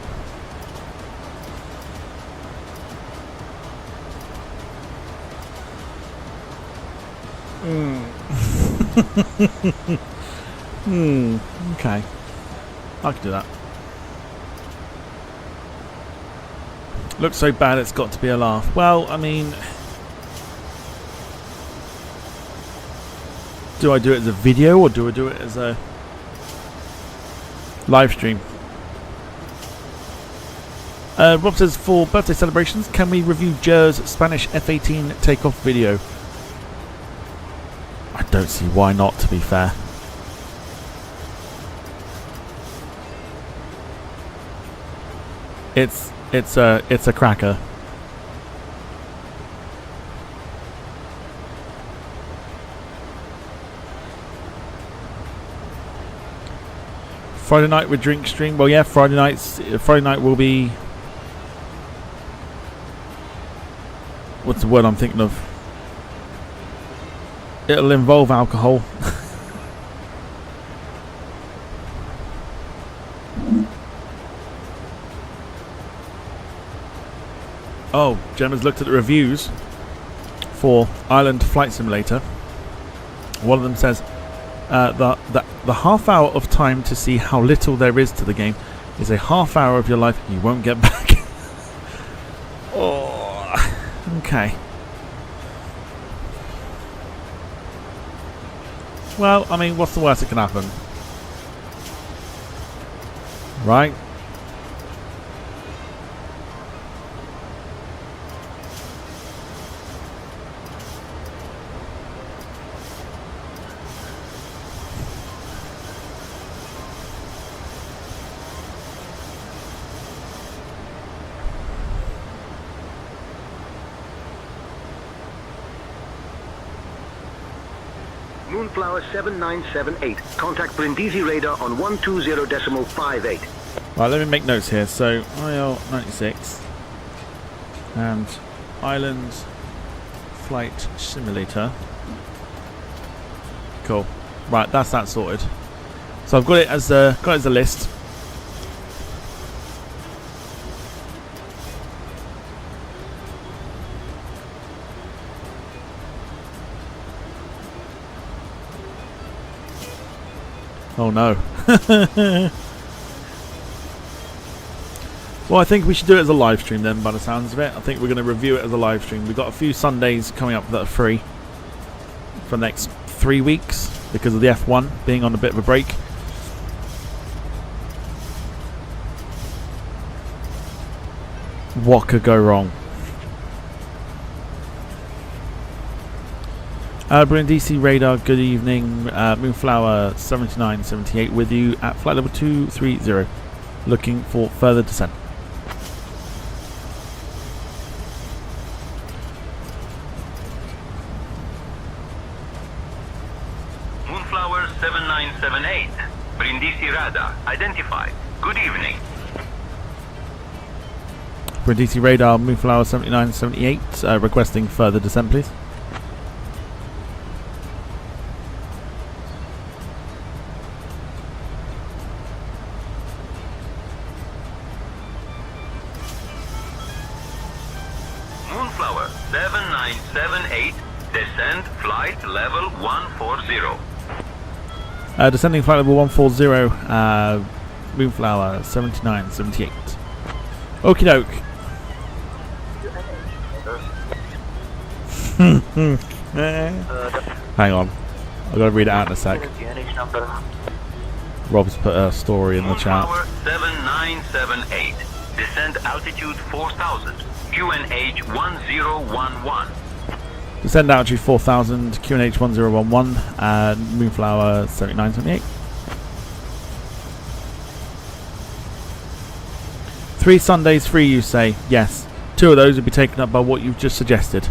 Okay. I can do that. Looks so bad it's got to be a laugh. Well, I mean... Do I do it as a video or do I do it as a live stream? Rob says, for birthday celebrations, can we review Jer's Spanish F-18 takeoff video? I don't see why not, to be fair. It's a cracker. Friday night with drink stream. Well, yeah, Friday night will be... What's the word I'm thinking of? It'll involve alcohol. Oh, Gemma's looked at the reviews. for Island Flight Simulator. One of them says the half hour of time to see how little there is to the game is a half hour of your life you won't get back. Oh, okay. Well, I mean, what's the worst that can happen? Right? Moonflower 7978. Contact Brindisi radar on 120.58. Right, let me make notes here. So, IL-96 and Island Flight Simulator. Cool. Right, that's that sorted. So I've got it as a list. Oh no. Well, I think we should do it as a live stream then, by the sounds of it. I think we're going to review it as a live stream. We've got a few Sundays coming up that are free for the next 3 weeks because of the F1 being on a bit of a break. What could go wrong? Brindisi radar, good evening. Moonflower 7978 with you at flight level 230. Looking for further descent. Moonflower 7978. Brindisi radar identified. Good evening. Brindisi radar, Moonflower 7978. Requesting further descent, please. Moonflower 7978, descend flight level 140. Descending flight level 140, Moonflower 7978. Okie doke. Hang on, I've got to read it out in a sec. Rob's put a story in the chat. Moonflower 7978, descend altitude 4000. QNH 1011. Descend altitude 4000, QNH 1011, Moonflower 7978. 3 Sundays free, you say? Yes. 2 of those would be taken up by what you've just suggested.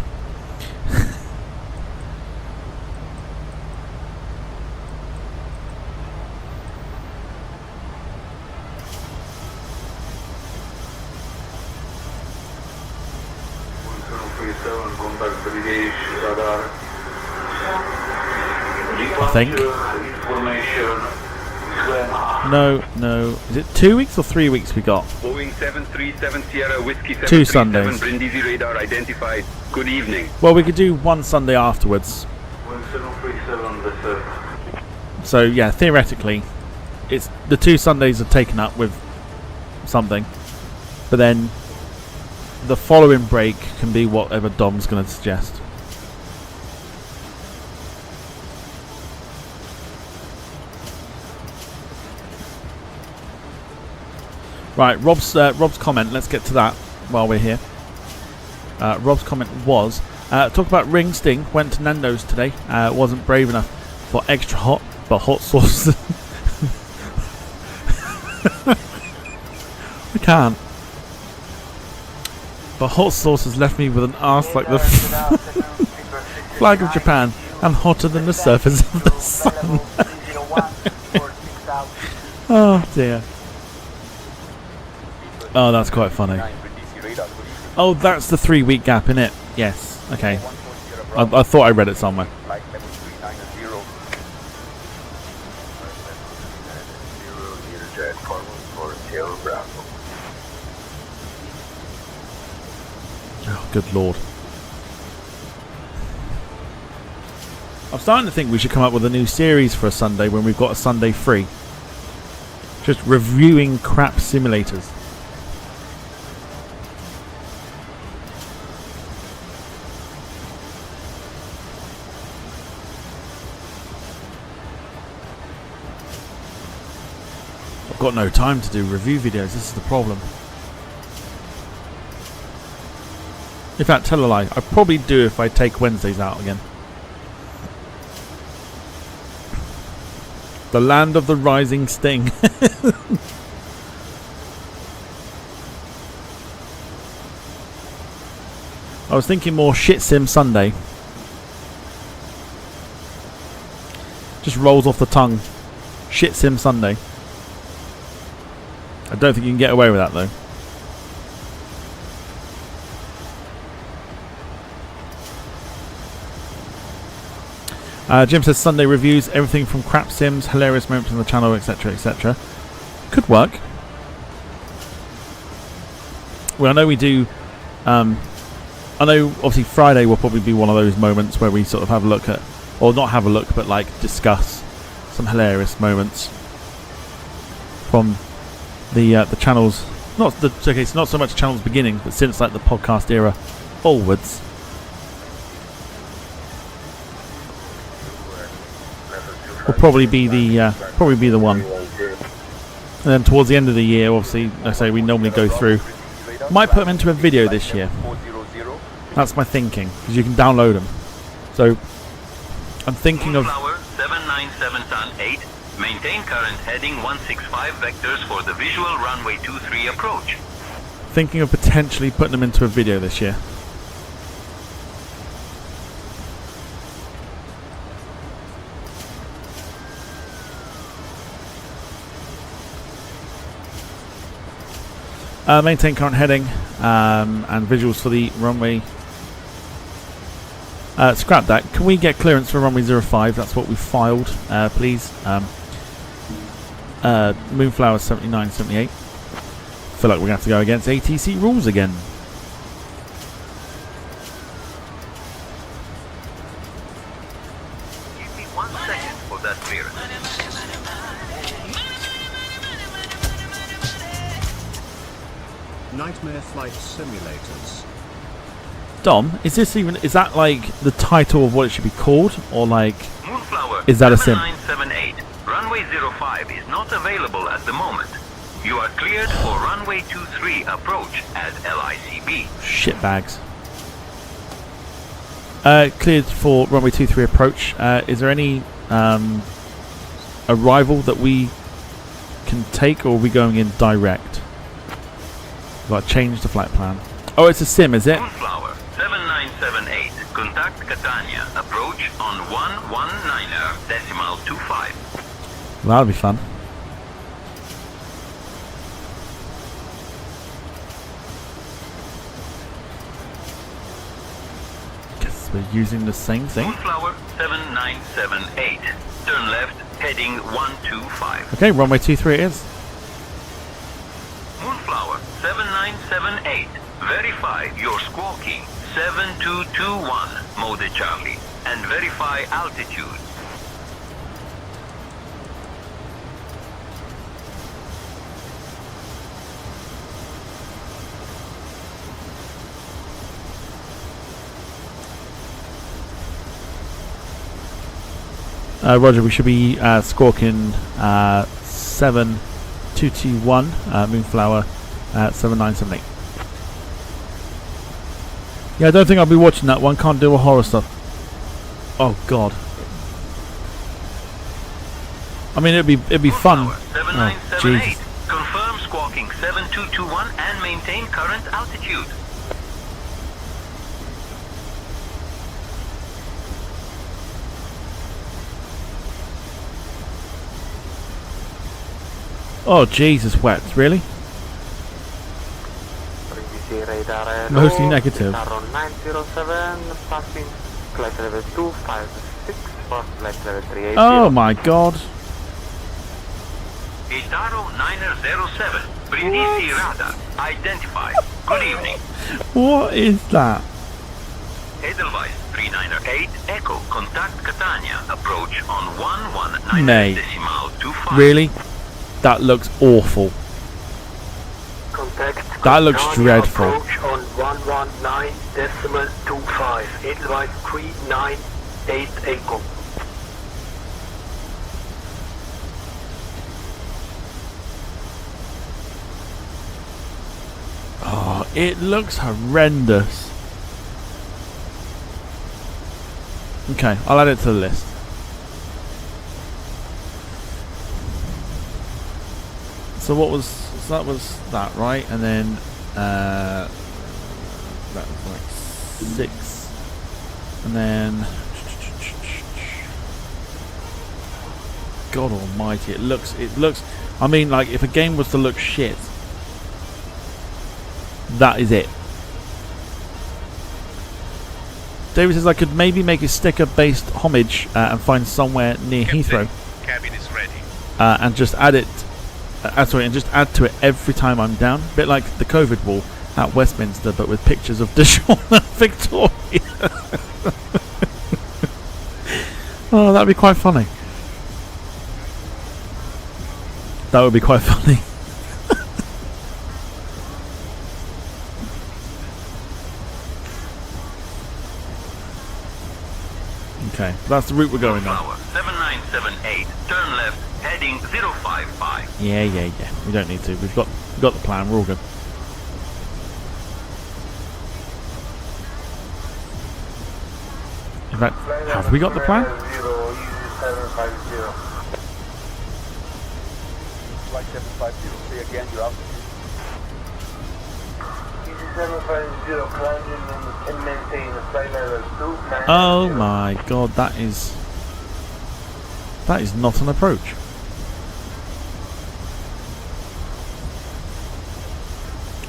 I think. No. Is it 2 weeks or 3 weeks we got? Boeing 737 Sierra Whiskey 2 Sundays. Brindisi radar identified. Good evening. Well, we could do 1 Sunday afterwards. So yeah, theoretically, it's the 2 Sundays are taken up with something, but then the following break can be whatever Dom's going to suggest. Right, Rob's comment. Let's get to that while we're here. Rob's comment was talk about ring sting. Went to Nando's today. Wasn't brave enough for extra hot, but hot sauce. I can't. But hot sauce has left me with an arse like the flag of Japan and hotter than the surface of the sun. Oh dear. Oh, that's quite funny. Oh, that's the 3-week gap, innit? Yes. Okay. I thought I read it somewhere. Oh, good lord. I'm starting to think we should come up with a new series for a Sunday when we've got a Sunday free. Just reviewing crap simulators. I've got no time to do review videos, this is the problem. In fact, tell a lie, I'd probably do if I take Wednesdays out again. The land of the rising sting. I was thinking more Shit Sim Sunday. Just rolls off the tongue. Shit Sim Sunday. I don't think you can get away with that though. Jim says Sunday reviews, everything from crap sims, hilarious moments on the channel, etc, etc. Could work. Well, I know we do. I know obviously Friday will probably be one of those moments where we sort of have a look at, or not have a look, but like discuss some hilarious moments from the channels. Not the okay, it's not so much channels beginnings, but since like the podcast era onwards. Will probably be the one. And then towards the end of the year, obviously, like I say, we normally go through. Might put them into a video this year. That's my thinking, because you can download them. So I'm thinking of 797 ton 8. Maintain current heading 165 vectors for the visual runway 23 approach. Thinking of potentially putting them into a video this year. Maintain current heading and visuals for the runway. Scrap that. Can we get clearance for runway 05? That's what we filed, please. Moonflower 79, 78. Feel like we're going to have to go against ATC rules again. Give me 1 second for that clearance. Nightmare Flight Simulators. Dom, is that like the title of what it should be called, or like Moonflower is that a sim? 7978. Runway 05 is not available at the moment. You are cleared for runway 23 approach at LICB. Shitbags. Cleared for runway 23 approach. Is there any arrival that we can take, or are we going in direct? Got to change the flight plan. Oh, it's a sim, is it? Moonflower 7978. Contact Catania. Approach on 119.25. That'll be fun. Guess we're using the same thing. Moonflower 7978. Turn left, heading 125. Okay, runway 23 it is. Moonflower 7978. Verify your squawking 7221 Mode Charlie and verify altitude. Roger, we should be squawking 7221 Moonflower 7978. Yeah, I don't think I'll be watching that one. Can't do a horror stuff. Oh God. I mean, it'd be fun. Oh, Jesus. Confirm squawking 7221 and maintain current altitude. Oh Jesus, wet, really? Mostly negative. 907, passing flight level 256 for flight level 380. Oh my God. Itaro 907, Brindisi radar, identified. Good evening. What is that? Edelweiss 39er 8 Echo, contact Catania, approach on 119 Mate, decimal 25. really? That looks awful. Contact That looks dreadful. approach on 119.25. Edelweiss 398 Echo. Oh, it looks horrendous. Okay, I'll add it to the list. So what was, so that was that, right? And then that was like 6. And then God almighty, it looks, I mean, like, if a game was to look shit, that is it. David says I could maybe make a sticker-based homage and find somewhere near Heathrow, Cabin is ready. and just add it. Sorry, and just add to it every time I'm down. A bit like the COVID wall at Westminster, but with pictures of Dijon and Victoria. Oh, that'd be quite funny. That would be quite funny. Okay, that's the route we're going on. 7978, turn left, heading 055. Yeah. We don't need to. We've got the plan. We're all good. In fact, have we got the plan? Flight 750, say again, you're up. Oh my god, that is not an approach.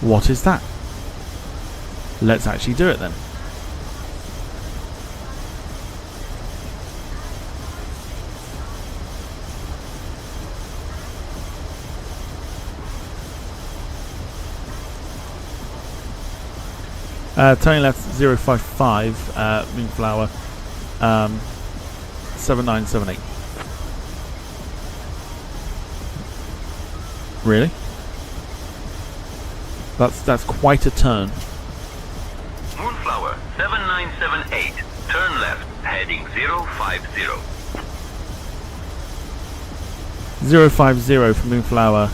What is that? Let's actually do it then. Turning left 055, Moonflower, 7978. Really? That's quite a turn. Moonflower 7978, turn left, heading 050. 050 for Moonflower,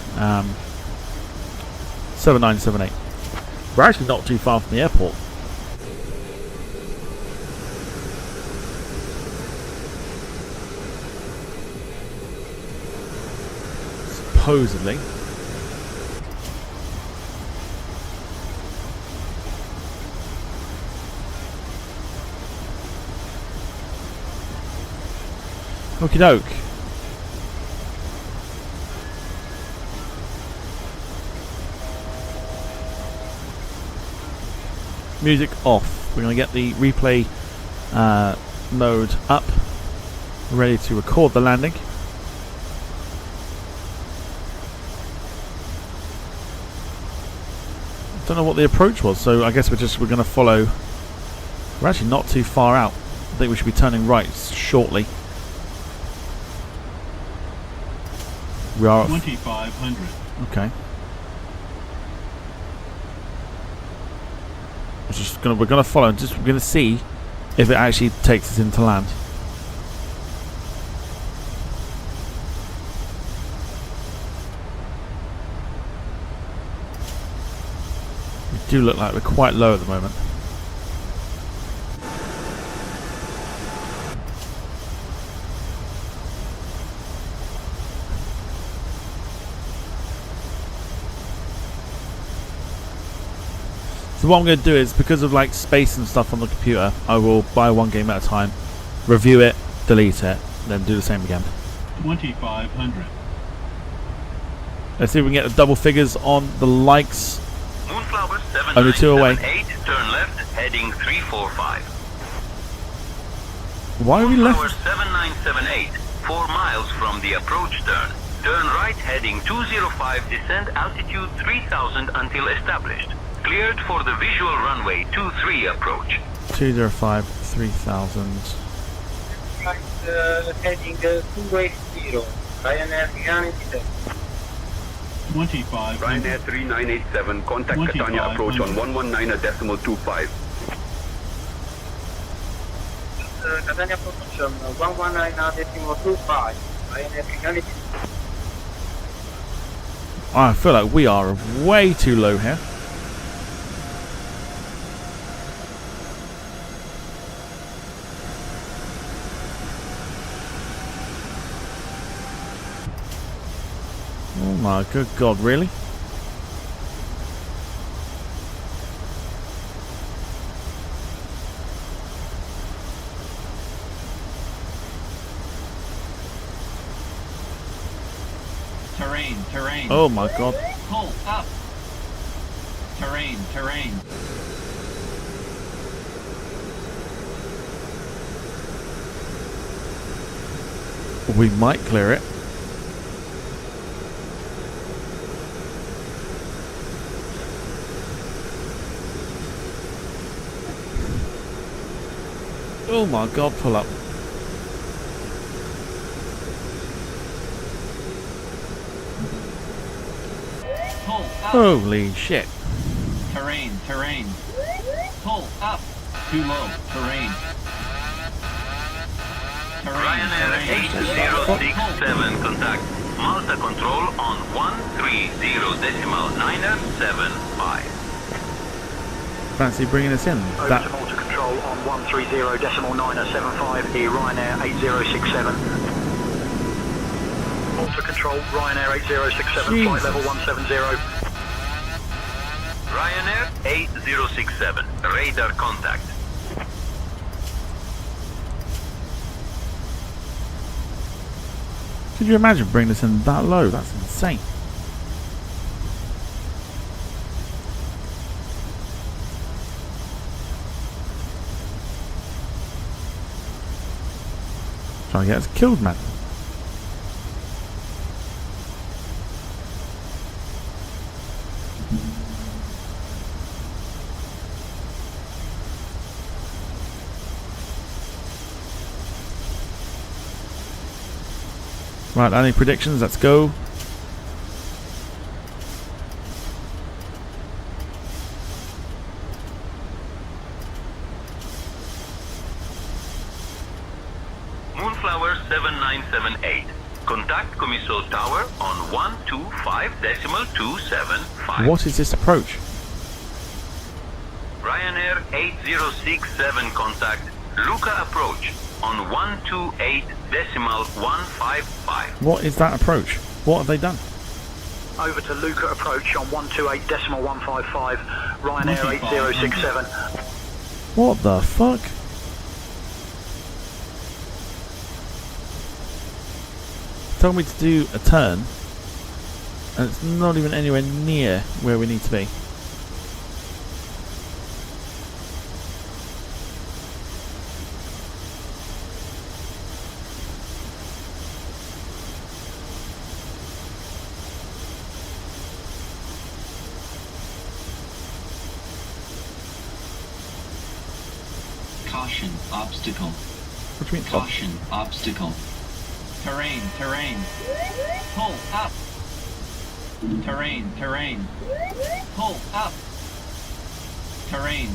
7978. We're actually not too far from the airport. Supposedly. Okie doke. Music off. We're going to get the replay mode up, ready to record the landing. Don't know what the approach was, so I guess we're going to follow. We're actually not too far out. I think we should be turning right shortly. We are 2500. Okay. We're gonna follow. We're gonna see if it actually takes us into land. We do look like we're quite low at the moment. So what I'm going to do is, because of like space and stuff on the computer, I will buy one game at a time, review it, delete it, then do the same again. 2500. Let's see if we can get the double figures on the likes. Moonflower Only 2 away. 7978, turn left, heading 345. Why are we left? Moonflower 7978, 4 miles from the approach turn. Turn right, heading 205, descend altitude 3000 until established. Cleared for the visual runway 23 approach. 205 3000. Heading 280. Ryanair 25. Ryanair 3987, contact Catania approach on 119.25. Catania position 119.25. Ryanair 390. I feel like we are way too low here. Oh my good God, really? Terrain. Oh my God. Pull up. Terrain. We might clear it. Oh my God, pull up. Pull up. Holy shit. Terrain. Pull up. Too low. Terrain. Ryanair 8067, contact Malta Control on 130.975. Fancy bringing us in? Over to Malta Control on 130.975, the Ryanair 8067. Malta Control, Ryanair 8067, flight level 170. Ryanair 8067, radar contact. Could you imagine bringing us in that low? That's insane. Trying to get us killed, man. Right, any predictions? Let's go. Moonflower 7978. Contact Comiso Tower on 125.275. What is this approach? Ryanair 8067, contact Luca approach on 128.155. What is that approach? What have they done? Over to Luca approach on 128.155, Ryanair 8067. What the fuck? Told me to do a turn, and it's not even anywhere near where we need to be. Caution, obstacle. What do you mean? Caution, obstacle. Terrain. Pull up. Terrain. Pull up. Terrain.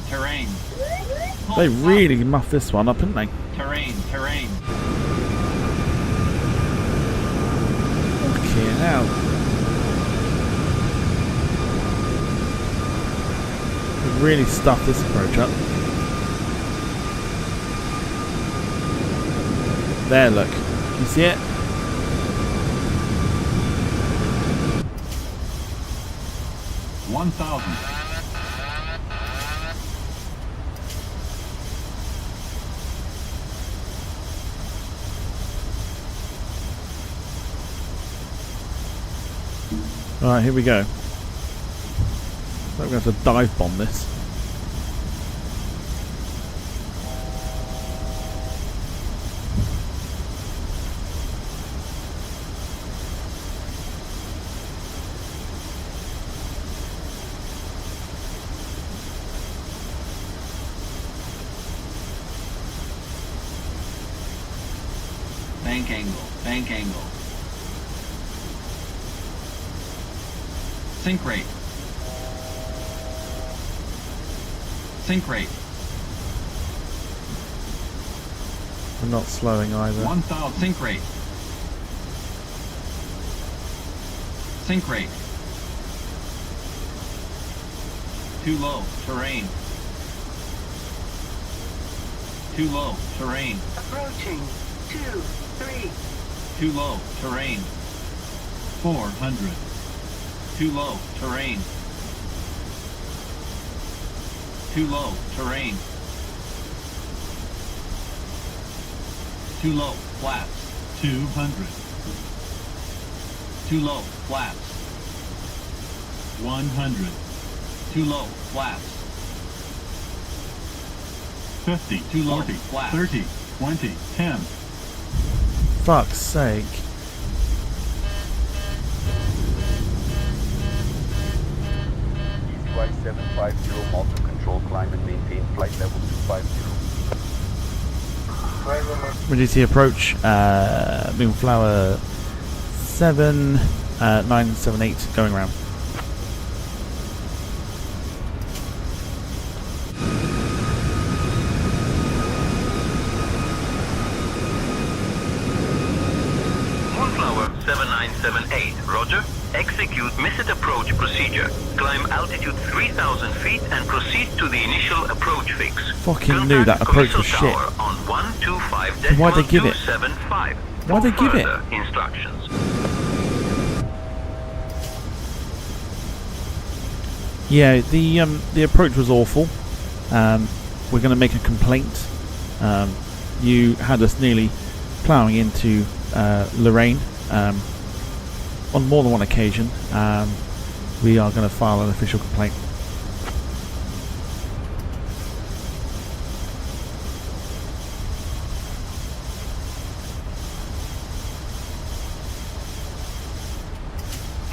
Pull They really up. muffed this one up, didn't they? Terrain. Fucking hell. They really stuffed this approach up. There, look. You see it? Alright, here we go. We're going to have to dive bomb this. Bank angle. Bank angle. Sink rate. Sink rate. I'm not slowing either. 1000. Sink rate. Sink rate. Too low. Terrain. Too low. Terrain. Approaching. 2-3. Too low. Terrain. 400. Too low. Terrain. Too low. Terrain. Too low. Flaps. 200. Too low. Flaps. 100. Too low. Flaps. 50. Too low. 40. Flaps. 30. 20. 10. Fuck's sake. Eastwise 750, multi control, climb and maintain flight level 250. Emergency approach, Moonflower 7978 going around. Moonflower 7978, roger. Execute missed approach procedure. Climb altitude 3,000 feet and proceed to the initial approach fix. Fucking knew that approach was shit. On 125.275. Why'd they give it? Why'd they give it? Instructions. Yeah, the approach was awful. We're going to make a complaint. You had us nearly ploughing into Lorraine on more than one occasion. We are going to file an official complaint.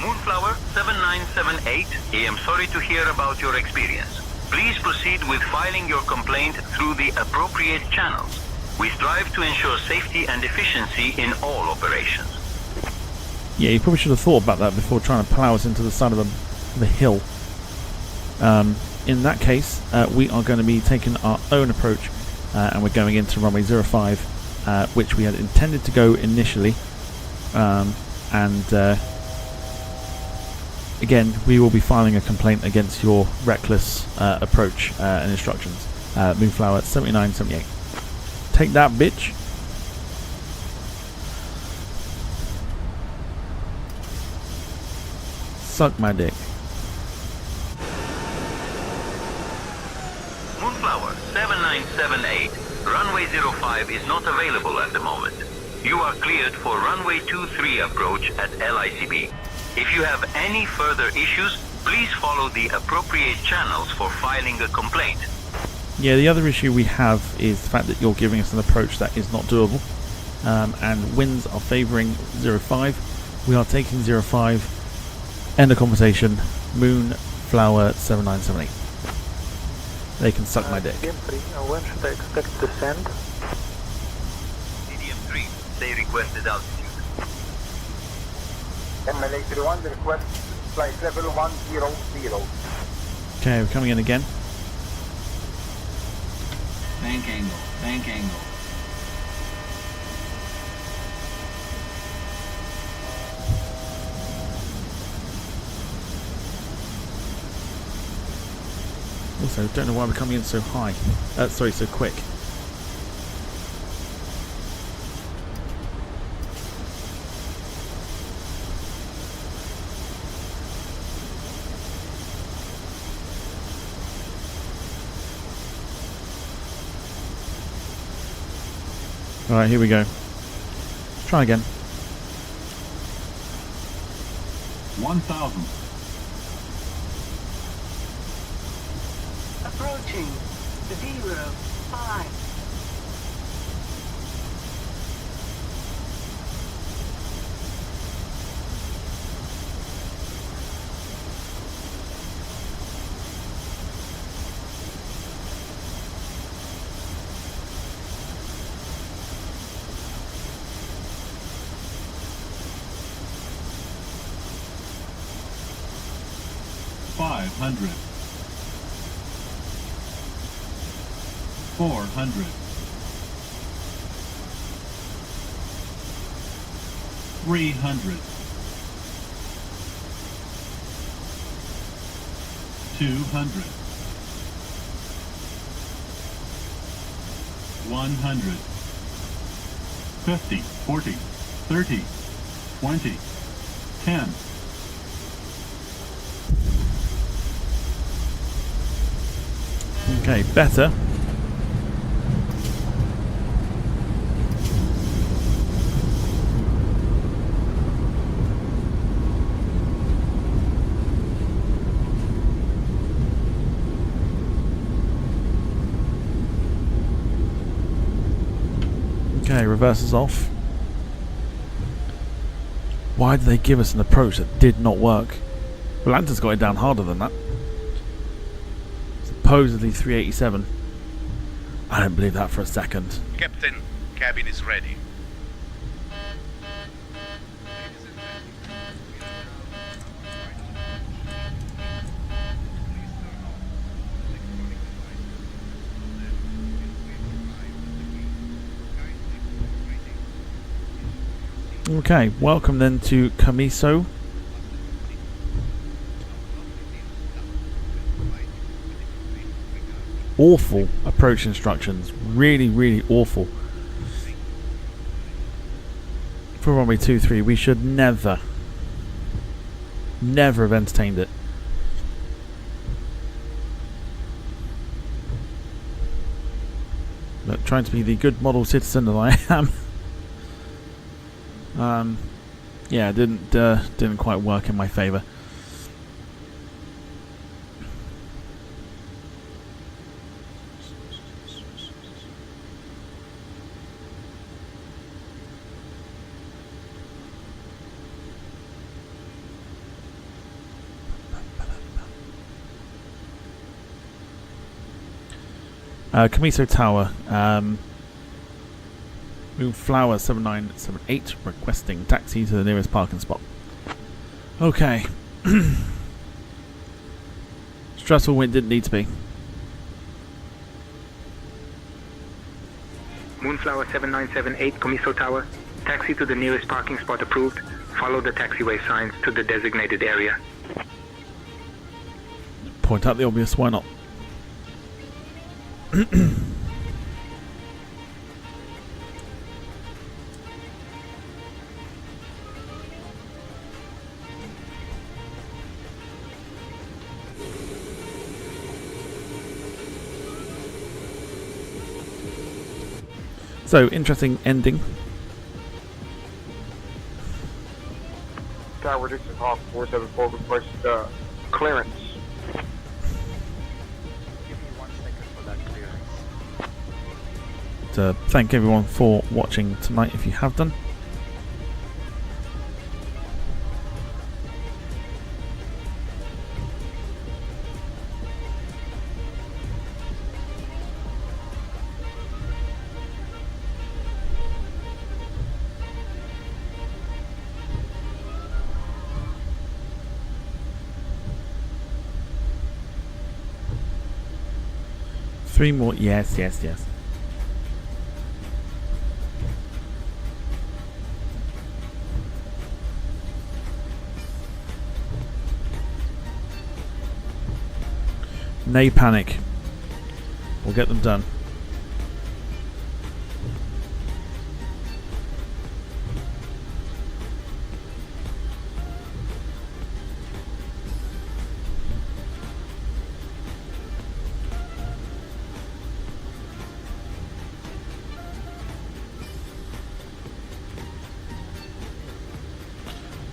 Moonflower 7978, I am sorry to hear about your experience. Please proceed with filing your complaint through the appropriate channels. We strive to ensure safety and efficiency in all operations. Yeah, you probably should have thought about that before trying to plough us into the side of the hill. In that case, we are going to be taking our own approach, and we're going into runway 05, which we had intended to go initially. Again, we will be filing a complaint against your reckless approach and instructions. Moonflower 7978. Take that, bitch. Suck my dick. Moonflower 7978, runway 05 is not available at the moment. You are cleared for runway 23 approach at LICB. If you have any further issues, please follow the appropriate channels for filing a complaint. Yeah, the other issue we have is the fact that you're giving us an approach that is not doable, and winds are favouring 05. We are taking 05. End of conversation. Moonflower 7978. They can suck my dick. CM3, when should I expect descent? CDM3, they requested altitude. MLA31, the request flight level 100. Okay, we're coming in again. Bank angle. Bank angle. Also, don't know why we're coming in so high. Sorry, so quick. Alright, here we go. Let's try again. 1000. Approaching. 05. 500. 400. 300. 200. 100. 50, 40, 30, 20, 10. Okay, better. Okay, reverses off. Why did they give us an approach that did not work? Atlanta's got it down harder than that. Supposedly 387. I don't believe that for a second. Captain, cabin is ready. Okay, welcome then to Comiso. Awful approach instructions, really, really awful. For runway 23, we should never have entertained it. But trying to be the good model citizen that I am. Yeah, it didn't quite work in my favour. Comiso Tower. Moonflower 7978 requesting taxi to the nearest parking spot. Okay. Stressful when it didn't need to be. Moonflower 7978, Comiso Tower. Taxi to the nearest parking spot approved. Follow the taxiway signs to the designated area. Point out the obvious, why not? So, interesting ending. Tower Dixon Hawk 474 request clearance. Give me 1 second for that clearance. To thank everyone for watching tonight if you have done. Three more, yes. No panic. We'll get them done.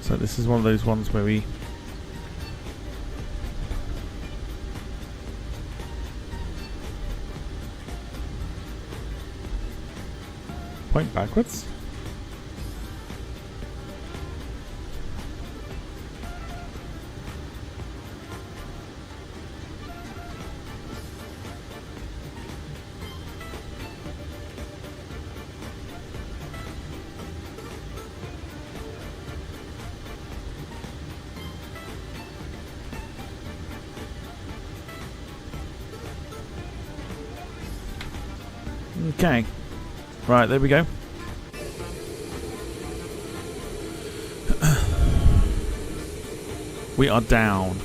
So this is one of those ones where we point backwards. Okay. Right, there we go. We are down.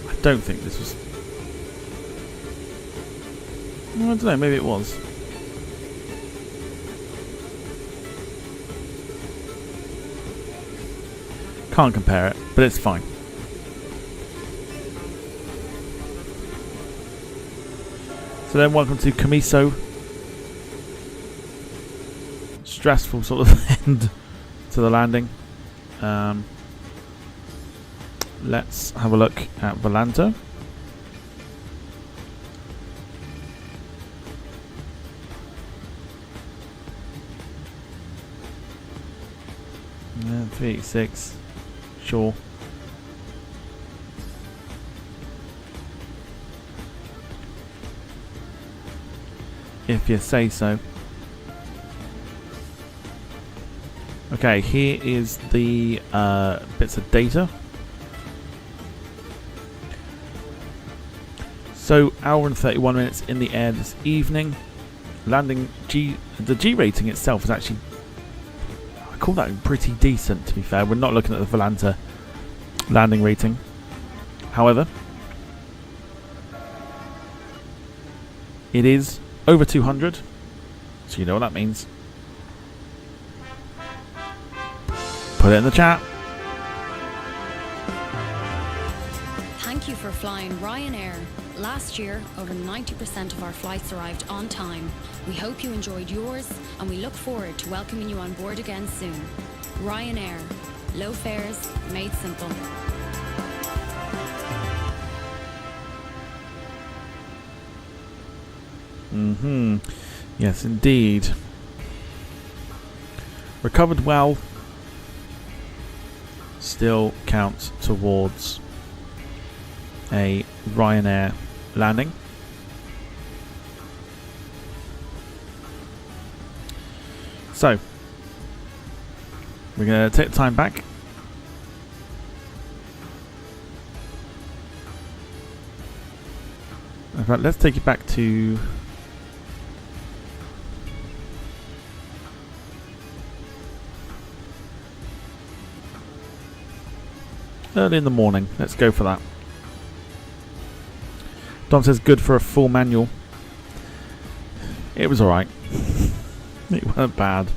I don't think this was... Well, I don't know, maybe it was. Can't compare it, but it's fine. So then welcome to Comiso. Stressful sort of end to the landing. Let's have a look at Volanta. Yeah, 386. Sure. If you say so. Okay, here is the bits of data. So, hour and 31 minutes in the air this evening. Landing the G rating itself is actually, I call that pretty decent, to be fair. We're not looking at the Volanta landing rating. However, it is over 200, so you know what that means. Put it in the chat. Thank you for flying Ryanair. Last year, over 90% of our flights arrived on time. We hope you enjoyed yours, and we look forward to welcoming you on board again soon. Ryanair. Low fares, made simple. Yes, indeed. Recovered well. Still counts towards a Ryanair landing. So, we're going to take the time back. In fact, let's take it back to early in the morning. Let's go for that. Dom says good for a full manual. It was alright. It wasn't bad.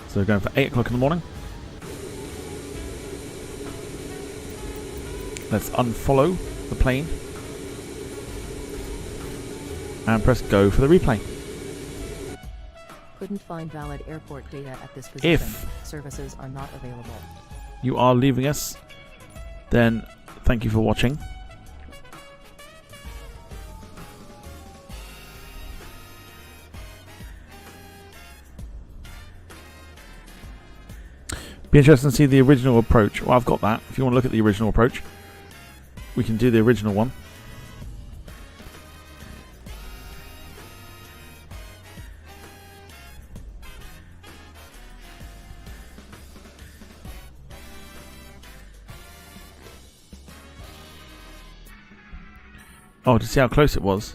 So we're going for 8 o'clock in the morning. Let's unfollow the plane and press go for the replay. Couldn't find valid airport data at this position. If services are not available. You are leaving us, then thank you for watching. Be interesting to see the original approach. Well, I've got that. If you want to look at the original approach, we can do the original one. Oh, to see how close it was.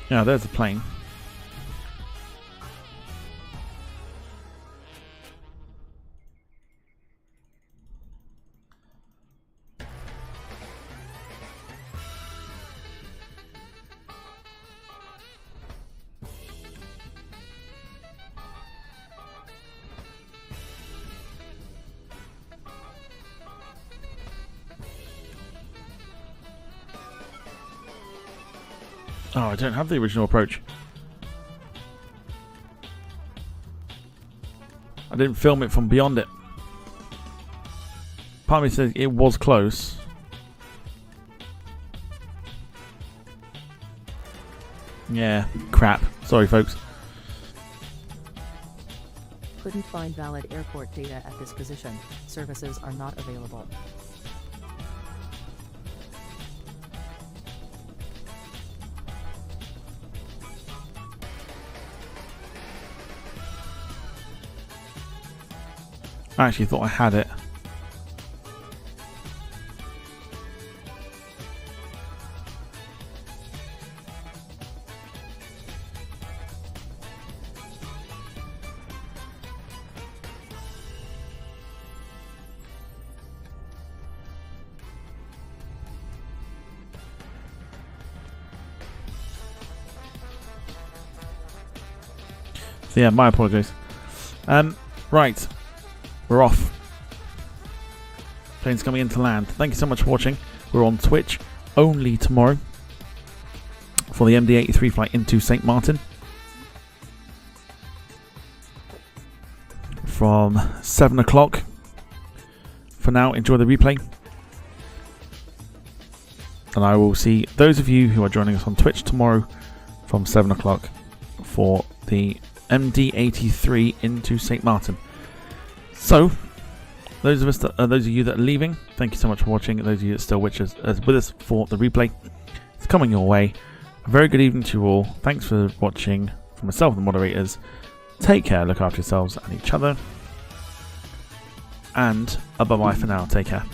Yeah, there's the plane. Oh, I don't have the original approach. I didn't film it from beyond it. Part of me says it was close. Yeah, crap. Sorry, folks. Couldn't find valid airport data at this position. Services are not available. I actually thought I had it. So yeah, my apologies. Right. We're off. Plane's coming into land. Thank you so much for watching. We're on Twitch only tomorrow for the MD-83 flight into St. Martin from 7 o'clock. For now, enjoy the replay. And I will see those of you who are joining us on Twitch tomorrow from 7 o'clock for the MD-83 into St. Martin. So, those of you that are leaving, thank you so much for watching. Those of you that are still with us for the replay, it's coming your way. A very good evening to you all. Thanks for watching. For myself and the moderators, take care, look after yourselves and each other. And bye-bye for now. Take care.